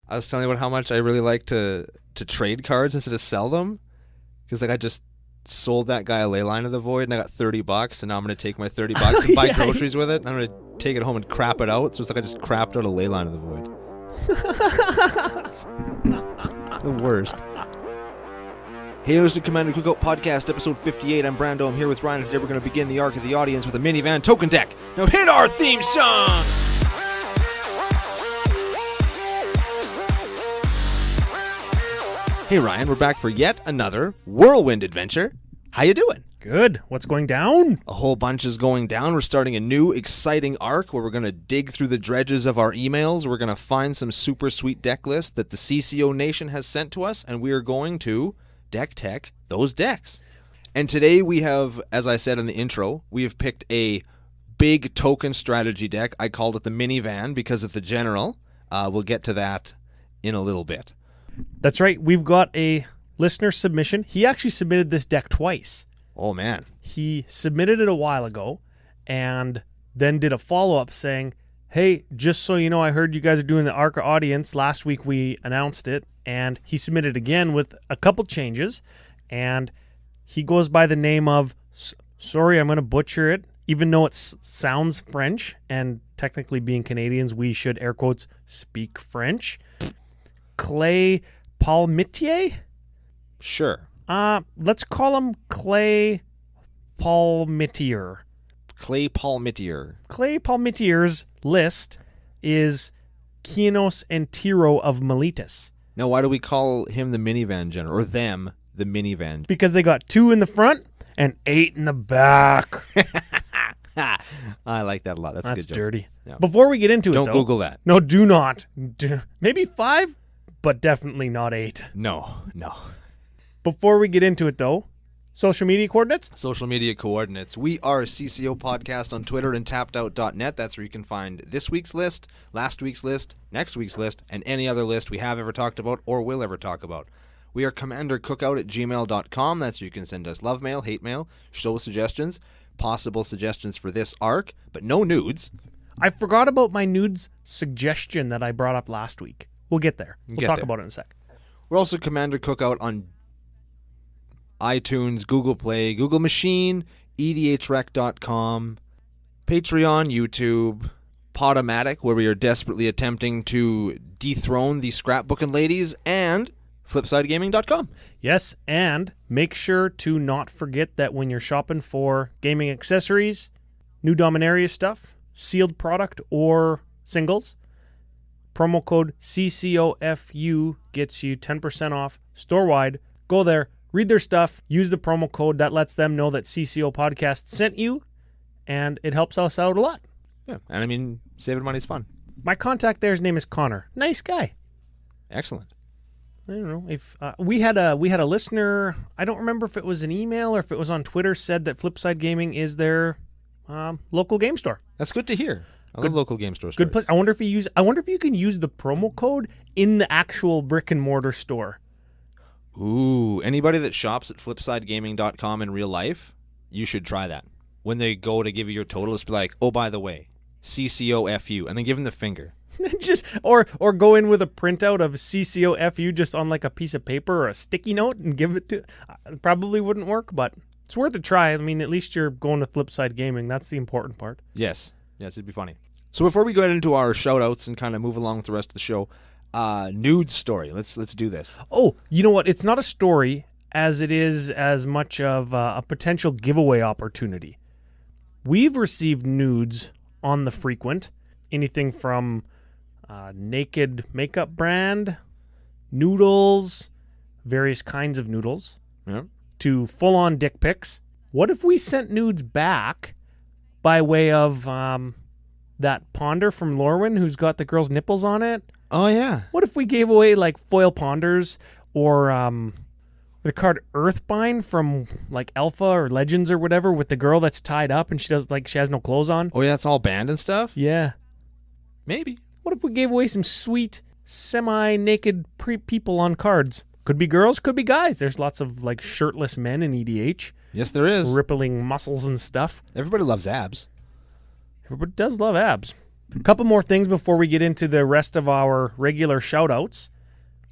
I was telling you about how much I really like to trade cards instead of sell them. Because I just sold that guy a Leyline of the Void and I got $30, and now I'm going to take my $30 and buy groceries with it. And I'm going to take it home and crap it out. So it's like I just crapped out a Leyline of the Void. The worst. Hey, listen to Commander Cookout Podcast, episode 58. I'm Brando. I'm here with Ryan. Today we're going to begin the arc of the audience with a minivan token deck. Now hit our theme song! Hey, Ryan. We're back for yet another whirlwind adventure. How you doing? Good. What's going down? A whole bunch is going down. We're starting a new, exciting arc where we're going to dig through the dredges of our emails. We're going to find some super sweet deck lists that the CCO Nation has sent to us, and we are going to deck tech those decks. And today we have, as I said in the intro, we have picked a big token strategy deck. I called it the minivan because of the general. We'll get to that in a little bit. That's right. We've got a listener submission. He actually submitted this deck twice. Oh, man. He submitted it a while ago and then did a follow-up saying, hey, just so you know, I heard you guys are doing the ARCA audience. Last week we announced it, and he submitted again with a couple changes, and he goes by the name of, sorry, I'm going to butcher it, even though it sounds French, and technically being Canadians, we should, air quotes, speak French. Clay Palmitier? Sure. Let's call him Clay Palmitier. Clay Palmitier. Clay Palmitier's list is Kianos and Tiro of Miletus. Now, why do we call him the minivan general, or them the minivan? Because they got 2 in the front and 8 in the back. I like that a lot. That's a good joke. Dirty. Yeah. Before we get into Don't it, though, Google that. No, do not. Maybe 5, but definitely not 8. No. Before we get into it, though, social media coordinates? Social media coordinates. We are CCO Podcast on Twitter and tappedout.net. That's where you can find this week's list, last week's list, next week's list, and any other list we have ever talked about or will ever talk about. We are commandercookout@gmail.com. That's where you can send us love mail, hate mail, show suggestions, possible suggestions for this arc, but no nudes. I forgot about my nudes suggestion that I brought up last week. We'll get there. We'll talk about it in a sec. We're also Commander Cookout on iTunes, Google Play, Google Machine, edhrec.com, Patreon, YouTube, Podomatic, where we are desperately attempting to dethrone the scrapbooking ladies, and flipsidegaming.com. Yes, and make sure to not forget that when you're shopping for gaming accessories, new Dominaria stuff, sealed product, or singles, promo code CCOFU gets you 10% off store-wide. Go there. Read their stuff, use the promo code. That lets them know that CCO Podcast sent you, and it helps us out a lot. Yeah, and I mean, saving money is fun. My contact there's name is Connor. Nice guy. Excellent. I don't know if we had a listener. I don't remember if it was an email or if it was on Twitter. Said that Flipside Gaming is their local game store. That's good to hear. I love local game stores. Good place. I wonder if you can use the promo code in the actual brick and mortar store. Ooh, anybody that shops at flipsidegaming.com in real life, you should try that. When they go to give you your total, just be like, oh, by the way, CCOFU, and then give them the finger. Just or go in with a printout of CCOFU just on like a piece of paper or a sticky note and give it to. Probably wouldn't work, but it's worth a try. I mean, at least you're going to Flipside Gaming. That's the important part. Yes, it'd be funny. So before we go into our shout-outs and kind of move along with the rest of the show, nude story. Let's do this. Oh, you know what? It's not a story as it is as much of a potential giveaway opportunity. We've received nudes on the frequent. Anything from naked makeup brand, noodles, various kinds of noodles, to full-on dick pics. What if we sent nudes back by way of that Ponder from Lorwyn who's got the girl's nipples on it? Oh, yeah. What if we gave away like foil Ponders or the card Earthbind from like Alpha or Legends or whatever with the girl that's tied up and she has no clothes on? Oh, yeah, it's all banned and stuff? Yeah. Maybe. What if we gave away some sweet semi-naked people on cards? Could be girls, could be guys. There's lots of like shirtless men in EDH. Yes, there is. Rippling muscles and stuff. Everybody loves abs. Everybody does love abs. A couple more things before we get into the rest of our regular shout-outs.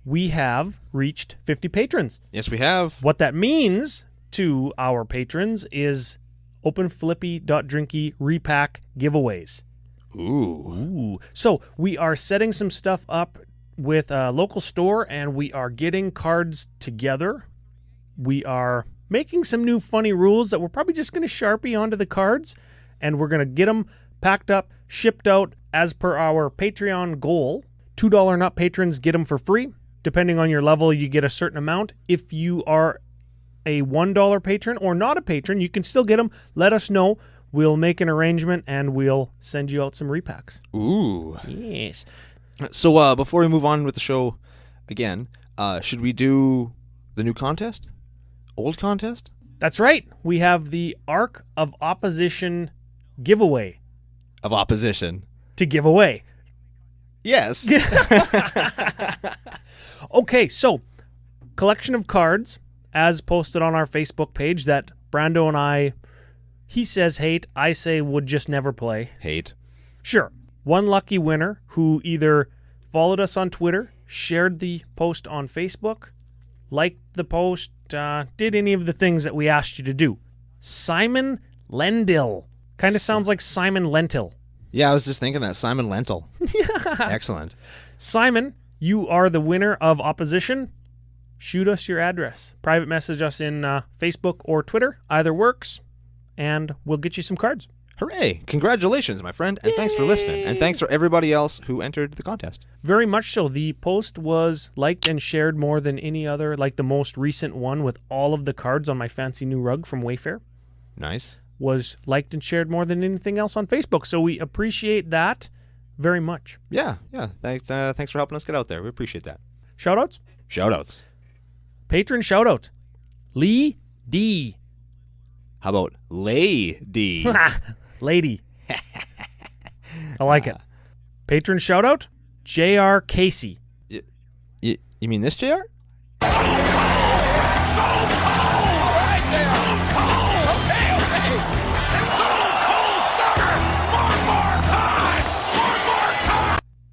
We have reached 50 patrons. Yes, we have. What that means to our patrons is OpenFlippy.Drinky repack giveaways. Ooh. So we are setting some stuff up with a local store, and we are getting cards together. We are making some new funny rules that we're probably just going to Sharpie onto the cards, and we're going to get them packed up, shipped out as per our Patreon goal. $2 and up patrons get them for free. Depending on your level, you get a certain amount. If you are a $1 patron or not a patron, you can still get them. Let us know. We'll make an arrangement, and we'll send you out some repacks. Ooh. Yes. So before we move on with the show again, should we do the new contest? Old contest? That's right. We have the Arc of Opposition giveaway Of opposition. to give away. Yes. Okay, so collection of cards as posted on our Facebook page that Brando and I, he says hate, I say would just never play. Hate. Sure. One lucky winner who either followed us on Twitter, shared the post on Facebook, liked the post, did any of the things that we asked you to do. Simon Lendil. Kind of sounds like Simon Lentil. Yeah, I was just thinking that. Simon Lentil. Excellent. Simon, you are the winner of Opposition. Shoot us your address. Private message us in Facebook or Twitter. Either works. And we'll get you some cards. Hooray. Congratulations, my friend. And thanks for listening. And thanks for everybody else who entered the contest. Very much so. The post was liked and shared more than any other, like the most recent one with all of the cards on my fancy new rug from Wayfair. Nice. Was liked and shared more than anything else on Facebook. So we appreciate that very much. Yeah. Thanks for helping us get out there. We appreciate that. Shoutouts? Shoutouts. Patron shoutout. Lee D. How about Lady? Lady. I like it. Patron shoutout. J.R. Casey. You mean this, JR?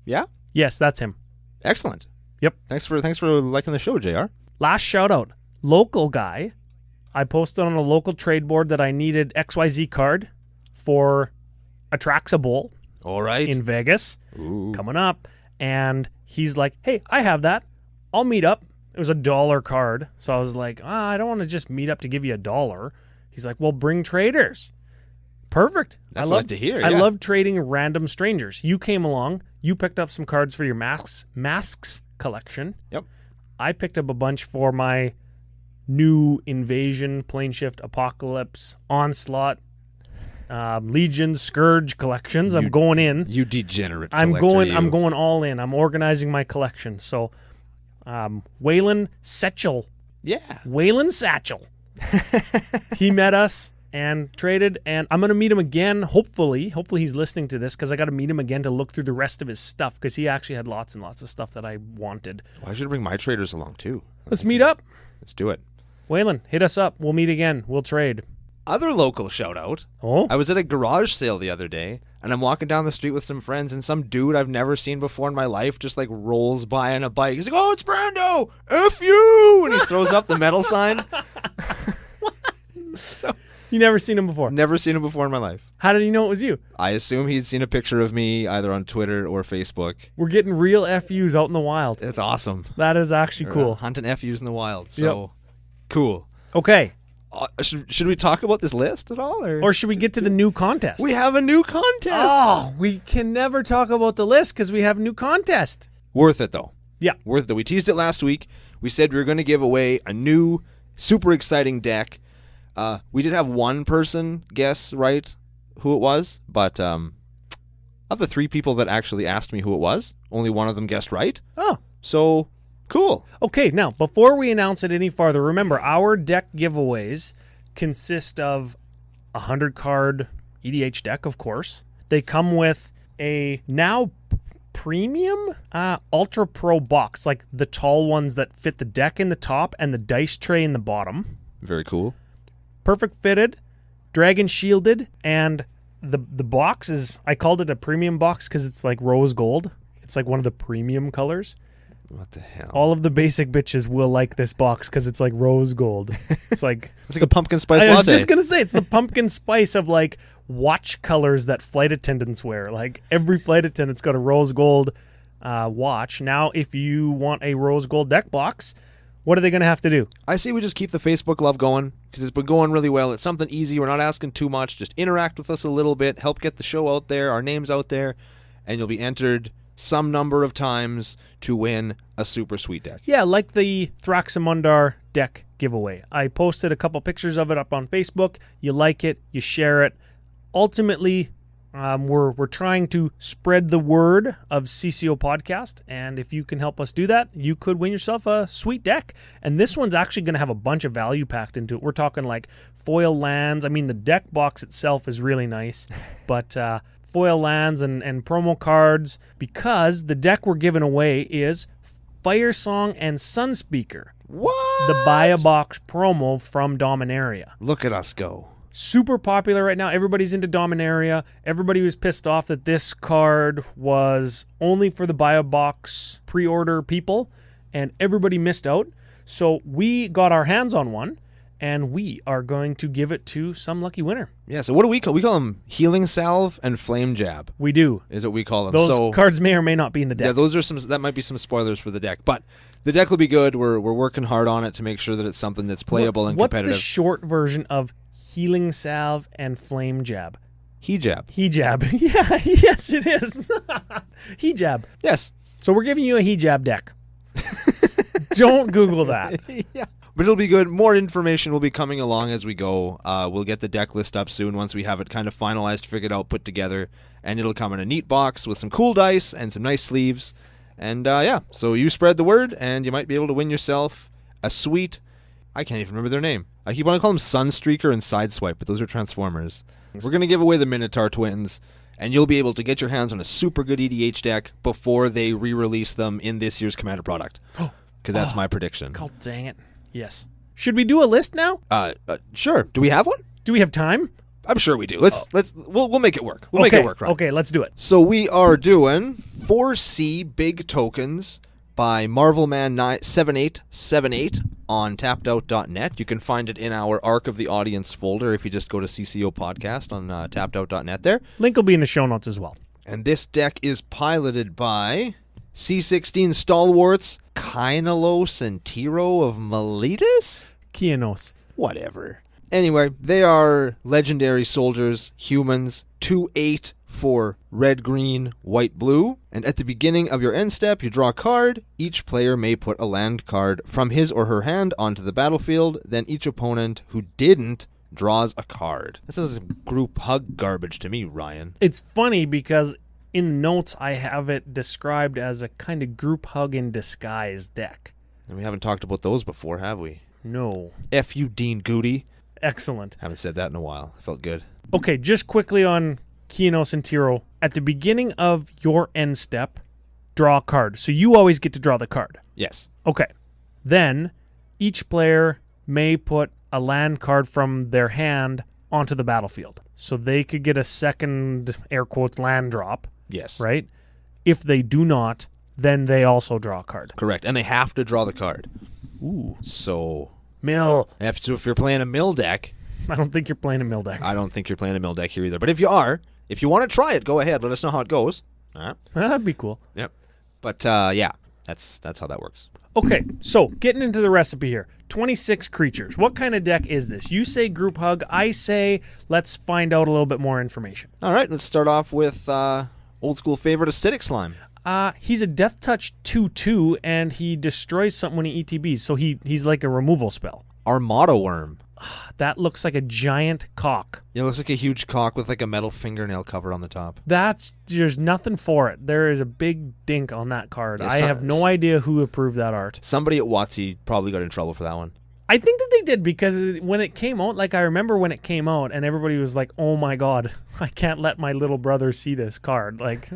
Yeah? Yes, that's him. Excellent. Yep. Thanks for liking the show, JR. Last shout out. Local guy. I posted on a local trade board that I needed XYZ card for a Traxa Bowl All right. in Vegas Ooh. coming up. And he's like, hey, I have that. I'll meet up. It was $1 card. So I was like, I don't want to just meet up to give you $1. He's like, well, bring traders. Perfect. That's I love nice to hear. I yeah. love trading random strangers. You came along. You picked up some cards for your masks collection. Yep. I picked up a bunch for my new Invasion, Plane Shift, Apocalypse, Onslaught, Legion, Scourge collections. I'm going in. You degenerate. I'm collector, you. going all in. I'm organizing my collection. So, Waylon Satchel. Yeah. Waylon Satchel. He met us and traded, and I'm going to meet him again, hopefully he's listening to this, because I got to meet him again to look through the rest of his stuff, because he actually had lots and lots of stuff that I wanted. Well, I should bring my traders along, too. Let's meet up. Let's do it. Waylon, hit us up. We'll meet again. We'll trade. Other local shout-out. Oh? I was at a garage sale the other day, and I'm walking down the street with some friends, and some dude I've never seen before in my life just, like, rolls by on a bike. He's like, oh, it's Brando! F you! And he throws up the metal sign. So, You never seen him before. never seen him before in my life. How did he know it was you? I assume he'd seen a picture of me either on Twitter or Facebook. We're getting real FUs out in the wild. It's awesome. That is actually cool. Hunting FUs in the wild. So, cool. Okay. Should we talk about this list at all? Or should we get to the new contest? We have a new contest. Oh, we can never talk about the list because we have a new contest. Worth it, though. Yeah. Worth it, though. We teased it last week. We said we were going to give away a new, super exciting deck. We did have one person guess right who it was, but of the 3 people that actually asked me who it was, only one of them guessed right. Oh. So, cool. Okay, now, before we announce it any farther, remember, our deck giveaways consist of a 100-card EDH deck, of course. They come with a now premium Ultra Pro box, like the tall ones that fit the deck in the top and the dice tray in the bottom. Very cool. Perfect fitted, dragon shielded, and The box is, I called it a premium box because it's like rose gold. It's like one of the premium colors. What the hell? All of the basic bitches will like this box because it's like rose gold. It's like It's like a pumpkin spice latte. I was just gonna say it's the pumpkin spice of like watch colors that flight attendants wear. Like every flight attendant's got a rose gold watch. Now, if you want a rose gold deck box, what are they gonna have to do? I say we just keep the Facebook love going because it's been going really well. It's something easy. We're not asking too much. Just interact with us a little bit. Help get the show out there, our names out there, and you'll be entered some number of times to win a super sweet deck. Yeah, like the Thraxamundar deck giveaway. I posted a couple pictures of it up on Facebook. You like it, you share it. Ultimately, we're trying to spread the word of CCO Podcast, and if you can help us do that, you could win yourself a sweet deck. And this one's actually going to have a bunch of value packed into it. We're talking like foil lands. I mean, the deck box itself is really nice, but foil lands and promo cards, because the deck we're giving away is Firesong and Sunspeaker. What? The buy a box promo from Dominaria. Look at us go. Super popular right now. Everybody's into Dominaria. Everybody was pissed off that this card was only for the buy a box pre-order people, and everybody missed out. So we got our hands on one, and we are going to give it to some lucky winner. Yeah, so what do we call? We call them Healing Salve and Flame Jab, We do. is what we call them. Those cards may or may not be in the deck. Yeah, those are that might be some spoilers for the deck, but the deck will be good. We're working hard on it to make sure that it's something that's playable and What's competitive. the short version of Healing Salve and Flame Jab? Hijab. Hijab. Yeah, yes, it is. Hijab. Yes. So we're giving you a hijab deck. Don't Google that. Yeah. But it'll be good. More information will be coming along as we go. We'll get the deck list up soon once we have it kind of finalized, figured out, put together. And it'll come in a neat box with some cool dice and some nice sleeves. And yeah, so you spread the word and you might be able to win yourself a sweet, I can't even remember their name. I keep wanting to call them Sunstreaker and Sideswipe, but those are Transformers. We're going to give away the Minotaur Twins, and you'll be able to get your hands on a super good EDH deck before they re-release them in this year's Commander product. Because that's my prediction. God dang it. Yes. Should we do a list now? Sure. Do we have one? Do we have time? I'm sure we do. We'll make it work. We'll make it work, right? Okay, let's do it. So we are doing 4C Big Tokens by Marvelman7878 on tappedout.net. You can find it in our Arc of the Audience folder if you just go to CCO Podcast on tappedout.net there. Link will be in the show notes as well. And this deck is piloted by C16 Stalwarts, Kynalos and Tiro of Miletus? Kianos. Whatever. Anyway, they are legendary soldiers, humans, 2/8 for red, green, white, blue. And at the beginning of your end step, you draw a card. Each player may put a land card from his or her hand onto the battlefield. Then each opponent who didn't draws a card. That sounds like group hug garbage to me, Ryan. It's funny because in the notes I have it described as a kind of group hug in disguise deck. And we haven't talked about those before, have we? No. F you, Dean Goody. Excellent. Haven't said that in a while. Felt good. Okay, just quickly on Kianos and Tiro. At the beginning of your end step, draw a card. So you always get to draw the card. Yes. Okay. Then each player may put a land card from their hand onto the battlefield. So they could get a second, air quotes, land drop, Yes. right? If they do not, then they also draw a card. Correct. And they have to draw the card. Ooh. So Mill. if you're playing a mill deck, I don't think you're playing a mill deck. I don't think you're playing a mill deck here either. But if you are, if you want to try it, go ahead. Let us know how it goes. All right. That'd be cool. Yep. But yeah, that's how that works. Okay, so getting into the recipe here. 26 creatures. What kind of deck is this? You say group hug. I say let's find out a little bit more information. All right, let's start off with old school favorite, Acidic Slime. He's a Death Touch 2/2, and he destroys something when he ETBs, so he's like a removal spell. Armada Worm. That looks like a giant cock. It looks like a huge cock with like a metal fingernail cover on the top. There's nothing for it. There is a big dink on that card. Yeah, I have no idea who approved that art. Somebody at WotC probably got in trouble for that one. I think that they did because when it came out, like I remember when it came out and everybody was like, oh my God, I can't let my little brother see this card. Like,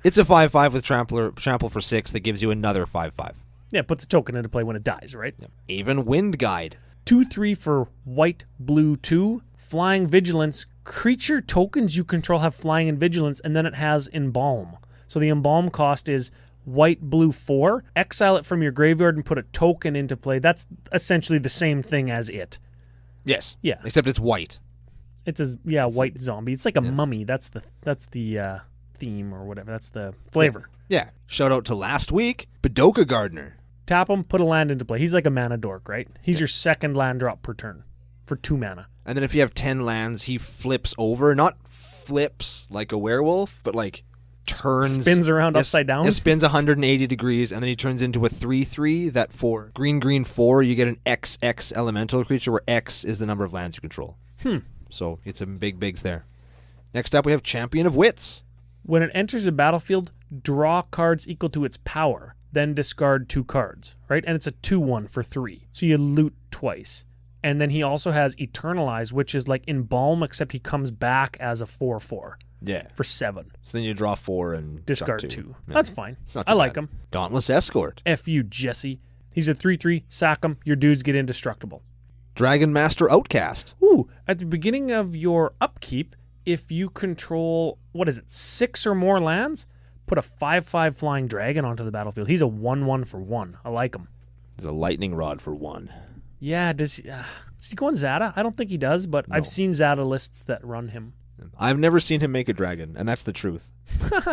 It's a 5/5 with trample for 6 that gives you another 5/5. yeah, it puts a token into play when it dies, right? Even Wind Guide. 2/3 for white, blue 2. Flying Vigilance creature tokens you control have flying and vigilance, and then it has embalm. So the embalm cost is white, blue 4. Exile it from your graveyard and put a token into play. That's essentially the same thing as it. Yes. Yeah. Except it's white. It's a white zombie. It's like a mummy. That's the theme or whatever. That's the flavor. Yeah. Shout out to last week, Badoka Gardener. Tap him, put a land into play. He's like a mana dork, right? He's your second land drop per turn for 2 mana. And then if you have 10 lands, he flips over. Not flips like a werewolf, but like turns. Spins around upside down? It spins 180 degrees, and then he turns into a 3/3 that for green 4, you get an XX elemental creature where X is the number of lands you control. So it's some big bigs there. Next up, we have Champion of Wits. When it enters a battlefield, draw cards equal to its power, then discard 2 cards, right? And it's a 2/1 for 3. So you loot twice. And then he also has Eternalize, which is like Embalm, except he comes back as a 4/4 Yeah. for 7. So then you draw 4 and Discard chuck 2. Yeah. That's fine. It's not I too like bad. him. Dauntless Escort. F you, Jesse. He's a 3/3. Sack him. Your dudes get indestructible. Dragon Master Outcast. Ooh, at the beginning of your upkeep, if you control, 6 or more lands, put a 5/5 flying dragon onto the battlefield. He's a 1/1 for 1. I like him. There's a lightning rod for 1. Yeah, does he go on Zada? I don't think he does, but I've seen Zada lists that run him. I've never seen him make a dragon, and that's the truth.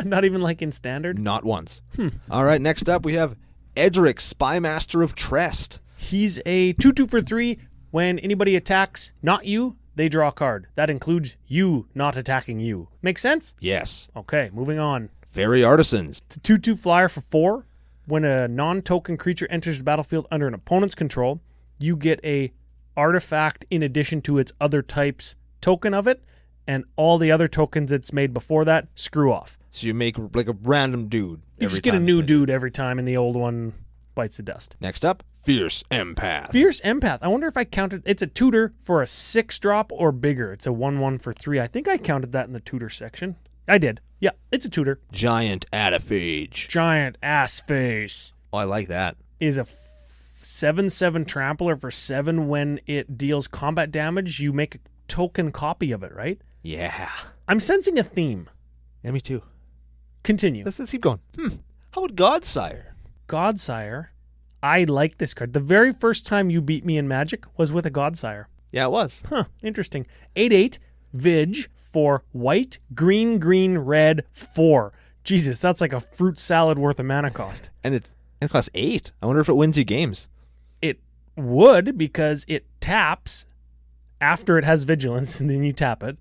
Not even like in Standard? Not once. All right, next up we have Edric, Spymaster of Trest. He's a 2/2 for 3. When anybody attacks not you, they draw a card. That includes you not attacking you. Make sense? Yes. Okay, moving on. Fairy Artisans. It's a 2/2 flyer for 4. When a non-token creature enters the battlefield under an opponent's control, you get a artifact in addition to its other types token of it, and all the other tokens it's made before that, screw off. So you make like a random dude. You just get a new dude every time, and the old one bites the dust. Next up, Fierce Empath. Fierce Empath. I wonder if I counted. It's a tutor for a 6-drop or bigger. It's a 1/1 for 3. I think I counted that in the tutor section. I did. Yeah, it's a tutor. Giant Adaphage. Giant ass face. Oh, I like that. Is a 7/7 trampler for 7. When it deals combat damage, you make a token copy of it, right? Yeah. I'm sensing a theme. Yeah, me too. Continue. Let's keep going. How about Godsire? Godsire. I like this card. The very first time you beat me in Magic was with a Godsire. Yeah, it was. Huh, interesting. 8/8, Vig for white, green, red, 4. Jesus, that's like a fruit salad worth of mana cost. And it costs 8. I wonder if it wins you games. It would, because it taps after it has Vigilance, and then you tap it,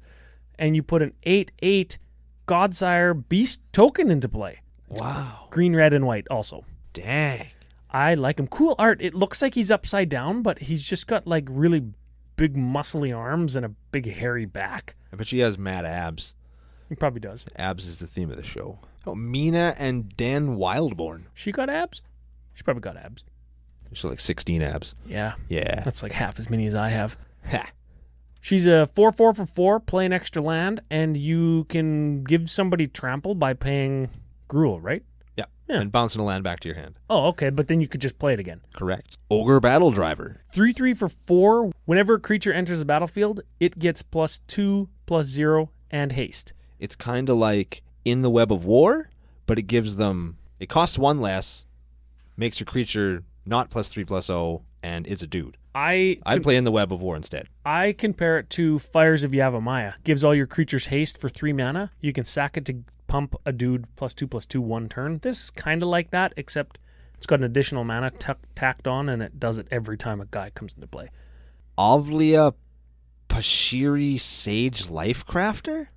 and you put an 8/8 Godsire Beast token into play. Wow. Green, red, and white also. Dang. I like him. Cool art. It looks like he's upside down, but he's just got like really big muscly arms and a big hairy back. I bet she has mad abs. He probably does. Abs is the theme of the show. Oh, Mina and Dan Wildborn. She got abs? She probably got abs. She's like 16 abs. Yeah. Yeah. That's like half as many as I have. Ha. She's a 4/4 for 4, play an extra land, and you can give somebody trample by paying Gruul, right? Yeah. And bouncing a land back to your hand. Oh, okay, but then you could just play it again. Correct. Ogre Battle Driver. 3/3 for 4. Whenever a creature enters the battlefield, it gets +2, +0, and haste. It's kind of like In the Web of War, but it gives them... It costs 1 less, makes your creature not +3/+0, and is a dude. I'd play In the Web of War instead. I compare it to Fires of Yavimaya. Gives all your creatures haste for 3 mana. You can sack it to pump a dude +2/+2 1 turn. This is kind of like that, except it's got an additional mana tacked on, and it does it every time a guy comes into play. Ovlia Pashiri Sage Lifecrafter?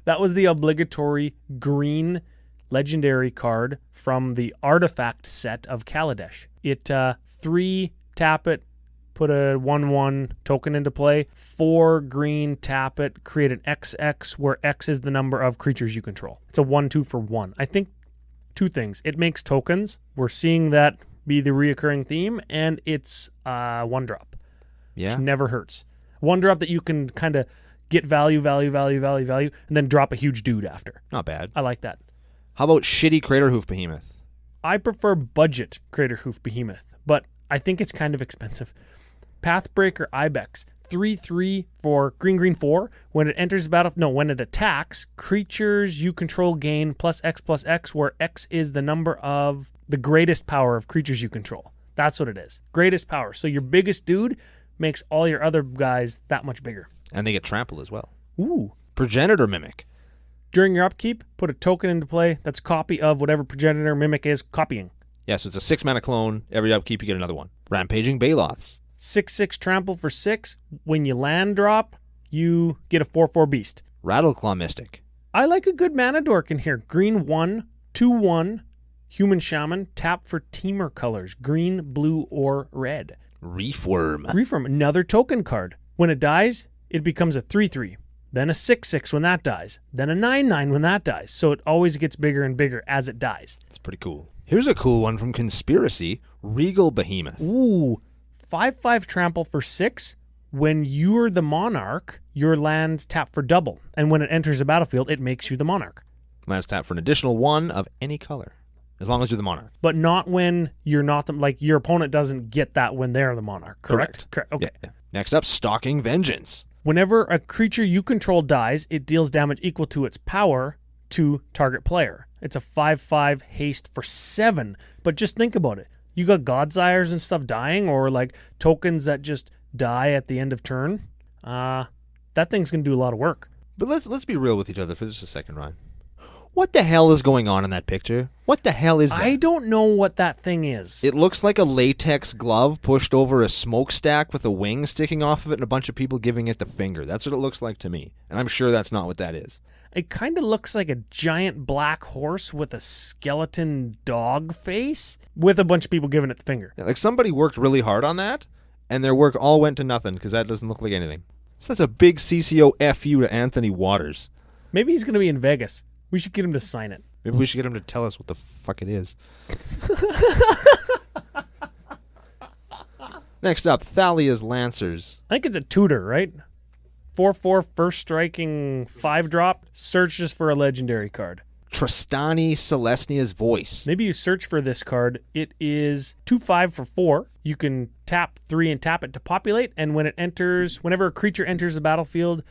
That was the obligatory green legendary card from the artifact set of Kaladesh. It 3 tap it, put a 1/1 token into play, 4 green, tap it, create an XX where X is the number of creatures you control. It's a 1/2 for 1. I think 2 things. It makes tokens. We're seeing that be the reoccurring theme, and it's 1-drop, Yeah. which never hurts. 1-drop that you can kind of get value, and then drop a huge dude after. Not bad. I like that. How about shitty Craterhoof Behemoth? I prefer budget Craterhoof Behemoth, but I think it's kind of expensive. Pathbreaker Ibex, 3/3 for green 4. When it enters the battle, no, when it attacks, creatures you control gain +X+X, where X is the number of the greatest power of creatures you control. That's what it is. Greatest power. So your biggest dude makes all your other guys that much bigger. And they get trample as well. Ooh. Progenitor Mimic. During your upkeep, put a token into play that's a copy of whatever Progenitor Mimic is copying. Yeah, so it's a 6-mana clone. Every upkeep, you get another one. Rampaging Baloths. 6/6 trample for 6. When you land drop, you get a 4/4 beast. Rattleclaw Mystic. I like a good mana dork in here. Green 1, 2/1, Human Shaman, tap for teamer colors, green, blue, or red. Reefworm. Reefworm, another token card. When it dies, it becomes a 3/3. Then a 6/6 when that dies. Then a 9/9 when that dies. So it always gets bigger and bigger as it dies. It's pretty cool. Here's a cool one from Conspiracy. Regal Behemoth. Ooh, 5/5 trample for 6. When you're the monarch, your lands tap for double. And when it enters the battlefield, it makes you the monarch. Lands tap for an additional 1 of any color. As long as you're the monarch. But not when you're not the, like your opponent doesn't get that when they're the monarch, correct? Correct. Okay. Yeah. Next up, Stalking Vengeance. Whenever a creature you control dies, it deals damage equal to its power to target player. It's a 5/5 haste for 7. But just think about it. You got Godsires and stuff dying, or like tokens that just die at the end of turn. That thing's gonna do a lot of work. But let's be real with each other for just a second, Ryan. What the hell is going on in that picture? What the hell is that? I don't know what that thing is. It looks like a latex glove pushed over a smokestack with a wing sticking off of it and a bunch of people giving it the finger. That's what it looks like to me. And I'm sure that's not what that is. It kind of looks like a giant black horse with a skeleton dog face with a bunch of people giving it the finger. Yeah, like somebody worked really hard on that, and their work all went to nothing because that doesn't look like anything. So that's a big CCO FU to Anthony Waters. Maybe he's going to be in Vegas. We should get him to sign it. Maybe we should get him to tell us what the fuck it is. Next up, Thalia's Lancers. I think it's a tutor, right? 4/4 first striking 5-drop. Searches for a legendary card. Tristani Celestia's Voice. Maybe you search for this card. It is 2/5 for 4. You can tap 3 and tap it to populate, and when it enters, whenever a creature enters the battlefield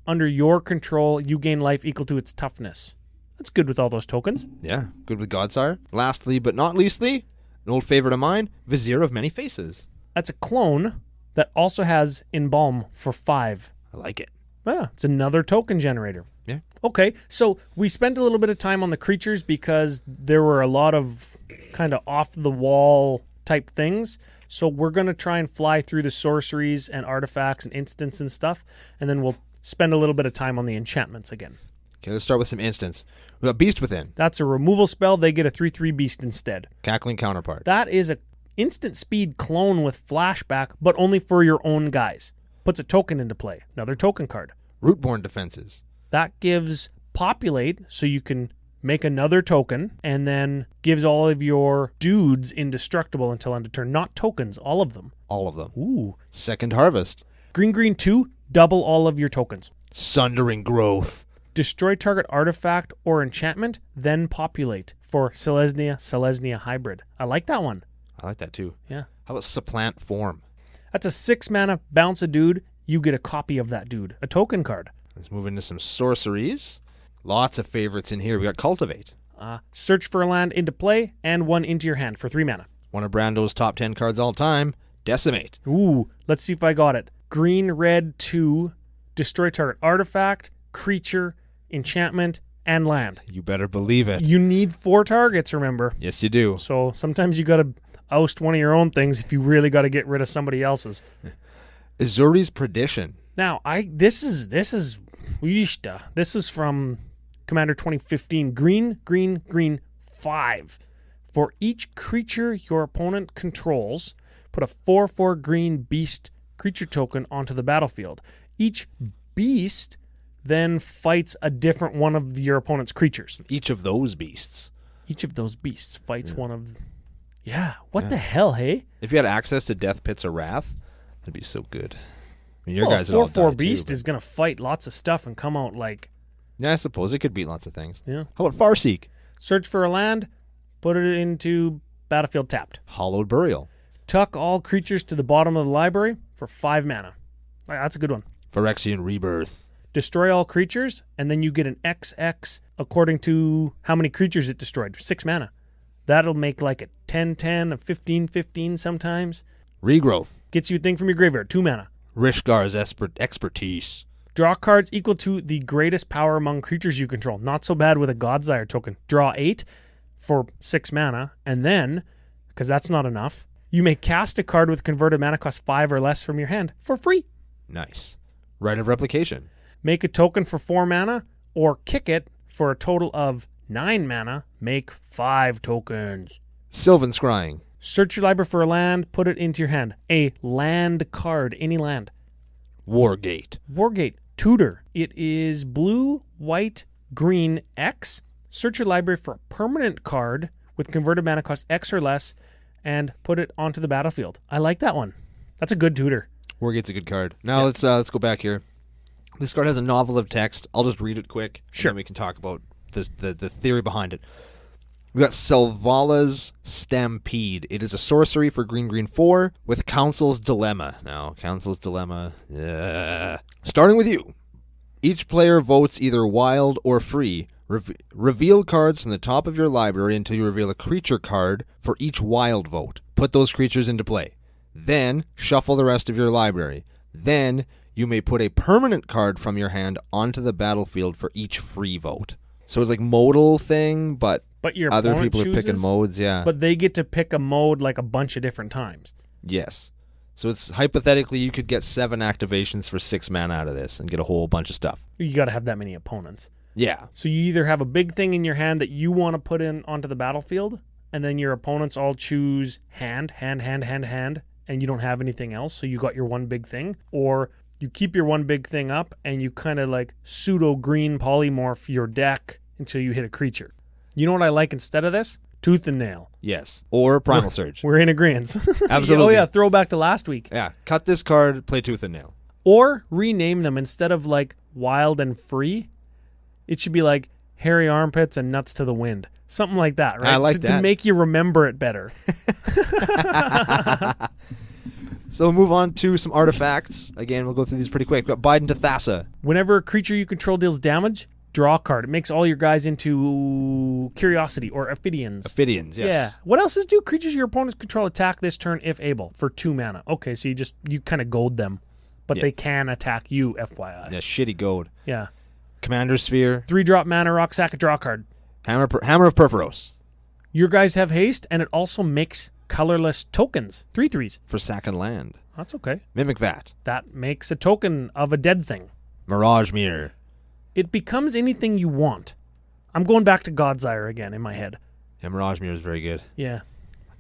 under your control, you gain life equal to its toughness. That's good with all those tokens. Yeah, good with Godsire. Lastly, but not leastly, an old favorite of mine, Vizier of Many Faces. That's a clone that also has Embalm for 5. I like it. Yeah, it's another token generator. Yeah. Okay, so we spent a little bit of time on the creatures because there were a lot of kind of off-the-wall type things. So we're going to try and fly through the sorceries and artifacts and instants and stuff, and then we'll spend a little bit of time on the enchantments again. Okay, let's start with some instants. We got Beast Within. That's a removal spell. They get a 3/3 beast instead. Cackling Counterpart. That is a instant speed clone with flashback, but only for your own guys. Puts a token into play. Another token card. Rootborn Defenses. That gives populate, so you can make another token, and then gives all of your dudes indestructible until end of turn. Not tokens, all of them. All of them. Ooh. Second Harvest. Green 2, double all of your tokens. Sundering Growth. Destroy target artifact or enchantment, then populate for Selesnya Hybrid. I like that one. I like that too. Yeah. How about Supplant Form? That's a 6 mana, bounce a dude, you get a copy of that dude. A token card. Let's move into some sorceries. Lots of favorites in here. We got Cultivate. Search for a land into play, and 1 into your hand for 3 mana. One of Brando's top 10 cards all time. Decimate. Ooh, let's see if I got it. Green 2, destroy target artifact, creature, enchantment, and land. You better believe it. You need 4 targets, remember. Yes, you do. So sometimes you got to oust one of your own things if you really got to get rid of somebody else's. Azuri's Perdition. Now, this is from Commander 2015. Green 5. For each creature your opponent controls, put a 4/4 green beast creature token onto the battlefield. Each beast then fights a different one of your opponent's creatures. Each of those beasts. Each of those beasts fights one of... Yeah, what the hell, hey? If you had access to Death Pits of Wrath, that'd be so good. I mean, your Well, guys a would all 4/4 die beast too, is going to fight lots of stuff and come out like... Yeah, I suppose it could beat lots of things. Yeah. How about Farseek? Search for a land, put it into battlefield tapped. Hollowed Burial. Tuck all creatures to the bottom of the library for 5 mana. That's a good one. Phyrexian Rebirth. Destroy all creatures, and then you get an XX according to how many creatures it destroyed. 6 mana. That'll make like a 10-10, a 15-15 sometimes. Regrowth. Gets you a thing from your graveyard. 2 mana. Rishgar's Expertise. Draw cards equal to the greatest power among creatures you control. Not so bad with a Godsire token. Draw 8 for 6 mana, and then, because that's not enough, you may cast a card with converted mana cost 5 or less from your hand for free. Nice. Rite of Replication. Make a token for 4 mana, or kick it for a total of 9 mana. Make 5 tokens. Sylvan Scrying. Search your library for a land, put it into your hand. A land card, any land. Wargate. Wargate, tutor. It is blue, white, green, X. Search your library for a permanent card with converted mana cost X or less, and put it onto the battlefield. I like that one. That's a good tutor. Wargate's a good card. Now let's go back here. This card has a novel of text. I'll just read it quick. Sure. And then we can talk about the theory behind it. We got Selvalla's Stampede. It is a sorcery for green 4 with Council's Dilemma. Now, Council's Dilemma. Starting with you. Each player votes either wild or free. Reveal cards from the top of your library until you reveal a creature card for each wild vote. Put those creatures into play. Then, shuffle the rest of your library. Then, you may put a permanent card from your hand onto the battlefield for each free vote. So it's like modal thing, but your other opponent people are picking chooses, modes, yeah. But they get to pick a mode like a bunch of different times. Yes. So it's hypothetically you could get 7 activations for 6 mana out of this and get a whole bunch of stuff. You got to have that many opponents. Yeah. So you either have a big thing in your hand that you want to put in onto the battlefield, and then your opponents all choose hand, and you don't have anything else, so you got your one big thing, or you keep your one big thing up and you kind of like pseudo green polymorph your deck until you hit a creature. You know what I like instead of this? Tooth and Nail. Yes. Or Primal Surge. We're in agreement. Absolutely. Oh yeah, throwback to last week. Yeah. Cut this card, play Tooth and Nail. Or rename them instead of like wild and free. It should be like hairy armpits and nuts to the wind. Something like that, right? I like that. To make you remember it better. So we'll move on to some artifacts. Again, we'll go through these pretty quick. We've got Biden to Thassa. Whenever a creature you control deals damage, draw a card. It makes all your guys into Curiosity or Ophidians. Ophidians, yes. Yeah. What else is do? Creatures your opponents control attack this turn if able for 2 mana. Okay, so you kind of goad them, but they can attack you, FYI. Yeah, shitty goad. Yeah. Commander Sphere. 3-drop mana rock, sack a draw card. Hammer of Purphoros. Your guys have haste, and it also makes colorless tokens. 3/3s. For sack and land. That's okay. Mimic Vat. That makes a token of a dead thing. Mirage Mirror. It becomes anything you want. I'm going back to Godsire again in my head. Yeah, Mirage Mirror is very good. Yeah.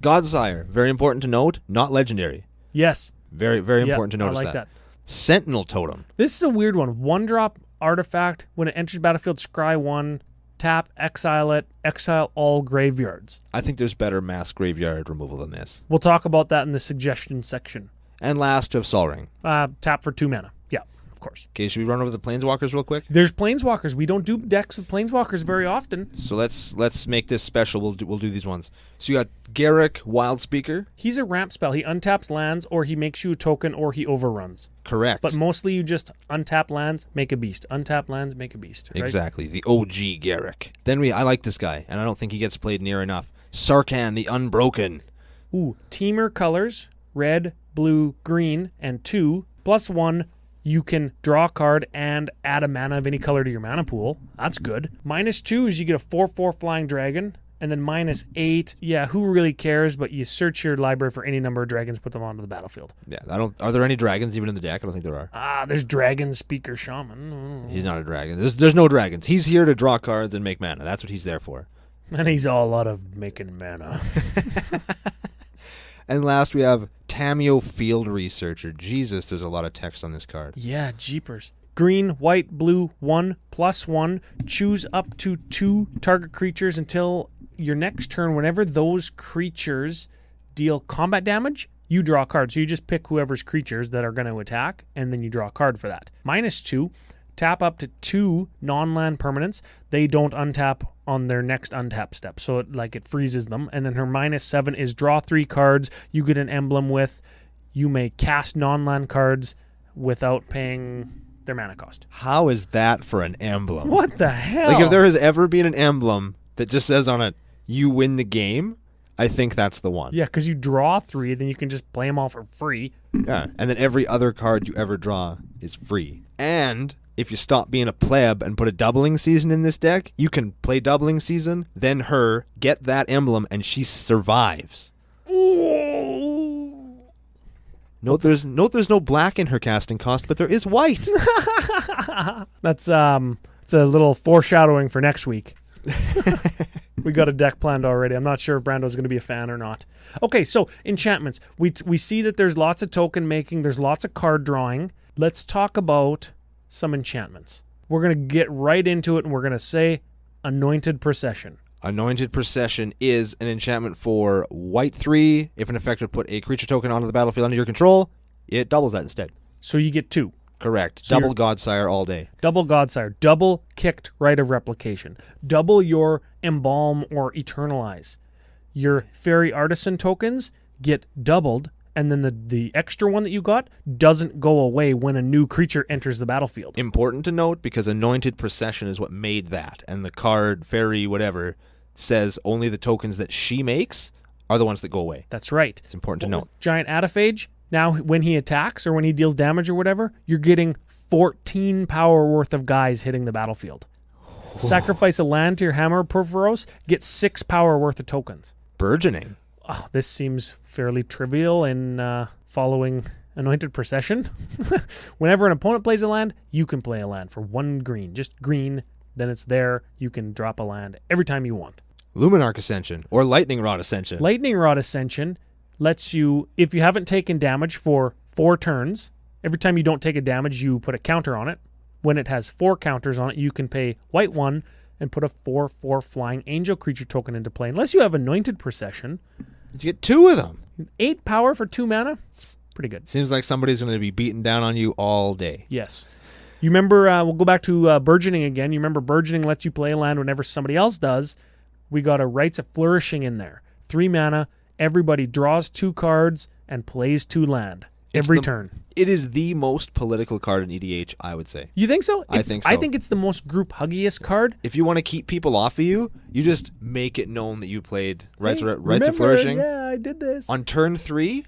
Godsire, very important to note, not legendary. Yes. Very, very important to notice I like that. Sentinel Totem. This is a weird one. 1-drop artifact. When it enters battlefield, scry 1, tap, exile it, exile all graveyards. I think there's better mass graveyard removal than this. We'll talk about that in the suggestion section. And last, we have Sol Ring. Tap for 2 mana. Yeah, of course. Okay, should we run over the Planeswalkers real quick? There's Planeswalkers. We don't do decks with Planeswalkers very often. So let's make this special. We'll do these ones. So you got Garruk Wildspeaker. He's a ramp spell. He untaps lands, or he makes you a token, or he overruns. Correct. But mostly you just untap lands, make a beast. Untap lands, make a beast. Right? Exactly. The OG Garruk. Then I like this guy, and I don't think he gets played near enough. Sarkhan the Unbroken. Ooh, Teamer colors, red, blue, green, and 2, +1. You can draw a card and add a mana of any color to your mana pool. That's good. -2 is you get a 4/4 flying dragon. And then -8, yeah, who really cares? But you search your library for any number of dragons, put them onto the battlefield. Yeah, Are there any dragons even in the deck? I don't think there are. There's Dragon Speaker Shaman. He's not a dragon. There's no dragons. He's here to draw cards and make mana. That's what he's there for. And he's all out of making mana. And last we have Tamiyo Field Researcher. Jesus, there's a lot of text on this card. Yeah, jeepers. Green, white, blue, 1, +1. Choose up to 2 target creatures until your next turn. Whenever those creatures deal combat damage, you draw a card. So you just pick whoever's creatures that are going to attack, and then you draw a card for that. -2, tap up to 2 non-land permanents. They don't untap on their next untap step, so it freezes them. And then her -7 is draw 3 cards. You get an emblem with. You may cast non-land cards without paying their mana cost. How is that for an emblem? What the hell? Like, if there has ever been an emblem that just says on it, you win the game, I think that's the one. Yeah, because you draw 3, then you can just play them all for free. Yeah, and then every other card you ever draw is free. And if you stop being a pleb and put a doubling season in this deck, you can play doubling season, then her, get that emblem, and she survives. Ooh. Note there's no black in her casting cost, but there is white. That's it's a little foreshadowing for next week. We got a deck planned already. I'm not sure if Brando's going to be a fan or not. Okay, so enchantments. We see that there's lots of token making. There's lots of card drawing. Let's talk about some enchantments. We're going to get right into it, and we're going to say Anointed Procession. Anointed Procession is an enchantment for white 3. If an effect would put a creature token onto the battlefield under your control, it doubles that instead. So you get 2. Correct. So Double Godsire all day. Double Godsire. Double Kicked Right of Replication. Double your Embalm or Eternalize. Your Fairy Artisan tokens get doubled, and then the extra one that you got doesn't go away when a new creature enters the battlefield. Important to note, because Anointed Procession is what made that, and the card, Fairy, whatever, says only the tokens that she makes are the ones that go away. That's right. It's important to note. Giant Ataphage, now when he attacks or when he deals damage or whatever, you're getting 14 power worth of guys hitting the battlefield. Sacrifice a land to your Hammer Purphoros, get 6 power worth of tokens. Burgeoning. Oh, this seems fairly trivial in following Anointed Procession. Whenever an opponent plays a land, you can play a land for 1 green. Just green, then it's there. You can drop a land every time you want. Luminarch Ascension or Lightning Rod Ascension. Lightning Rod Ascension lets you, if you haven't taken damage for 4 turns, every time you don't take a damage, you put a counter on it. When it has 4 counters on it, you can pay white 1 and put a 4/4 flying angel creature token into play. Unless you have Anointed Procession. You get 2 of them. 8 power for 2 mana. It's pretty good. Seems like somebody's going to be beating down on you all day. Yes. You remember, we'll go back to Burgeoning again. You remember Burgeoning lets you play a land whenever somebody else does. We got a Rites of Flourishing in there. 3 mana. Everybody draws 2 cards and plays 2 land every turn. It is the most political card in EDH, I would say. You think so? I think so. I think it's the most group huggiest card. If you want to keep people off of you, you just make it known that you played Rites of Flourishing. Yeah, I did this. On turn 3,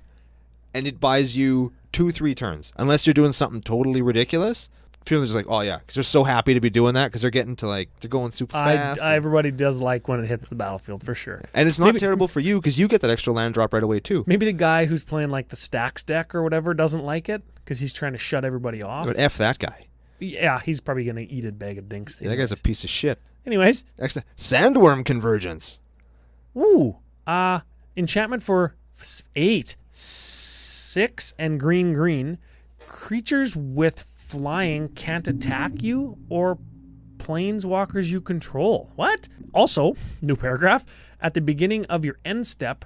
and it buys you 2-3 turns. Unless you're doing something totally ridiculous. People are just like, oh yeah, because they're so happy to be doing that because they're getting to they're going super fast. Everybody does like when it hits the battlefield for sure. And it's not terrible for you because you get that extra land drop right away too. Maybe the guy who's playing like the Stacks deck or whatever doesn't like it because he's trying to shut everybody off. But F that guy. Yeah, he's probably going to eat a bag of dinks. Yeah, that guy's a piece of shit. Anyways. Sandworm Convergence. Ooh. Enchantment for 8. 6 and green. Creatures with flying can't attack you or planeswalkers you control. What? Also, new paragraph, at the beginning of your end step,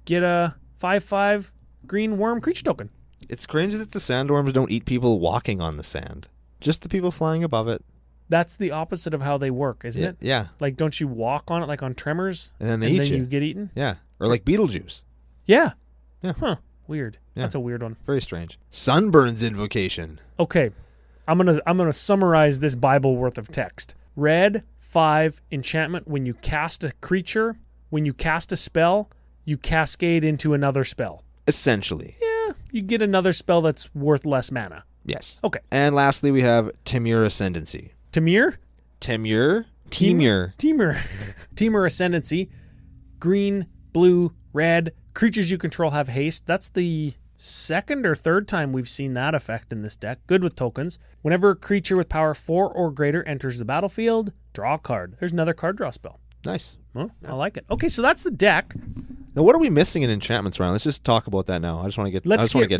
get a 5/5 green worm creature token. It's crazy that the sandworms don't eat people walking on the sand. Just the people flying above it. That's the opposite of how they work, isn't it? Yeah. Like, don't you walk on it like on Tremors? And then they eat you. You get eaten? Yeah. Or like Beetlejuice. Yeah. Yeah. Huh. Weird. Yeah. That's a weird one. Very strange. Sunburn's Invocation. Okay. I'm gonna summarize this Bible worth of text. Red 5 enchantment. When you cast a creature, when you cast a spell, you cascade into another spell. Essentially. Yeah. You get another spell that's worth less mana. Yes. Okay. And lastly, we have Temur Ascendancy. Temur Ascendancy. Green, blue, red. Creatures you control have haste. That's the second or third time we've seen that effect in this deck. Good with tokens. Whenever a creature with power 4 or greater enters the battlefield, draw a card. There's another card draw spell. Nice. Well, I like it. Okay, so that's the deck. Now, what are we missing in enchantments, Ryan? Let's just talk about that now. I just want to get to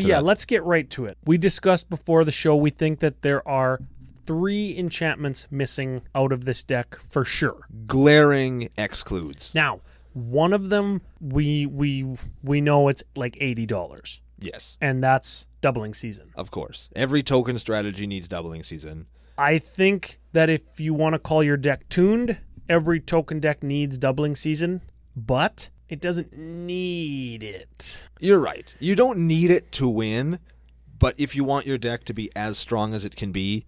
that. Let's get right to it. We discussed before the show, we think that there are 3 enchantments missing out of this deck for sure. Glaring excludes. Now, one of them, we know it's like $80. Yes. And that's doubling season. Of course. Every token strategy needs doubling season. I think that if you want to call your deck tuned, every token deck needs doubling season, but it doesn't need it. You're right. You don't need it to win, But if you want your deck to be as strong as it can be,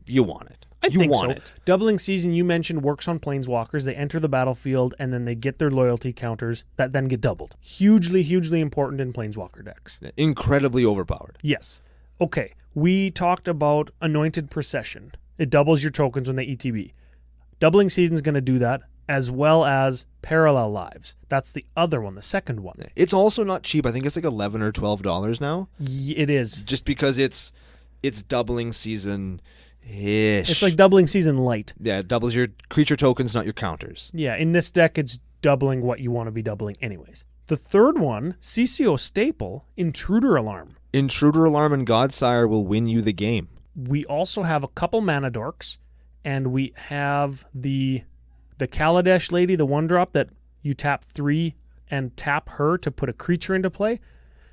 you want it. I you think want so. it. Doubling Season, you mentioned, works on Planeswalkers. They enter the battlefield, and then they get their loyalty counters that then get doubled. Hugely, hugely important in Planeswalker decks. Incredibly overpowered. Yes. Okay, we talked about Anointed Procession. It doubles your tokens when they ETB. Doubling Season's going to do that, as well as Parallel Lives. That's the other one, the second one. It's also not cheap. I think it's like $11 or $12 now. It is. Just because it's Doubling Season ish. It's like Doubling Season light. Yeah, it doubles your creature tokens, not your counters. Yeah, in this deck, it's doubling what you want to be doubling anyways. The third one, CCO staple, Intruder Alarm. Intruder Alarm and Godsire will win you the game. We also have a couple mana dorks, and we have the Kaladesh lady, the 1-drop that you tap 3 and tap her to put a creature into play.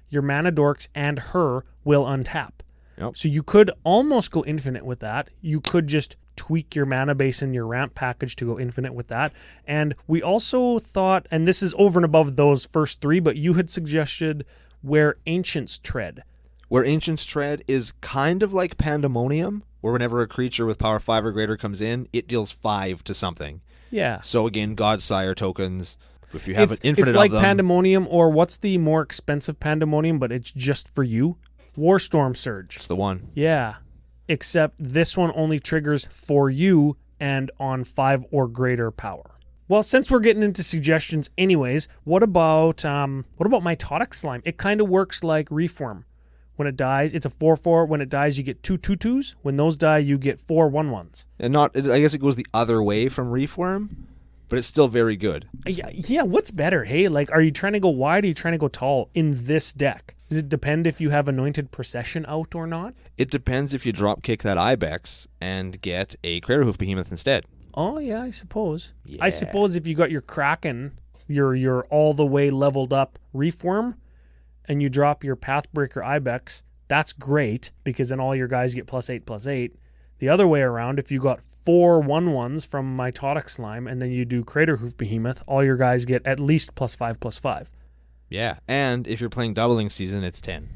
Your mana dorks and her will untap. Yep. So you could almost go infinite with that. You could just tweak your mana base in your ramp package to go infinite with that. And we also thought, and this is over and above those first 3, but you had suggested Where Ancients Tread. Where Ancients Tread is kind of like Pandemonium, where whenever a creature with power 5 or greater comes in, it deals 5 to something. Yeah. So again, Godsire tokens, if you have an infinite it's like of them. Pandemonium, or what's the more expensive Pandemonium, but it's just for you? Warstorm Surge. It's the one. Yeah. Except this one only triggers for you and on 5 or greater power. Well, since we're getting into suggestions anyways, what about Mitotic Slime? It kind of works like Reform. When it dies, it's a 4/4. When it dies, you get 2 2/2s. When those die, you get 4 1/1s. And I guess it goes the other way from Reform, but it's still very good. Yeah, what's better? Hey, like, are you trying to go wide or are you trying to go tall in this deck? Does it depend if you have Anointed Procession out or not? It depends if you drop kick that Ibex and get a Craterhoof Behemoth instead. Oh, yeah, I suppose. Yeah. I suppose if you got your Kraken, your all the way leveled up Reform, and you drop your Pathbreaker Ibex, that's great because then all your guys get +8/+8. The other way around, if you got 4 1/1s from Mitotic Slime and then you do Craterhoof Behemoth, all your guys get at least +5/+5. Yeah, and if you're playing Doubling Season, it's 10.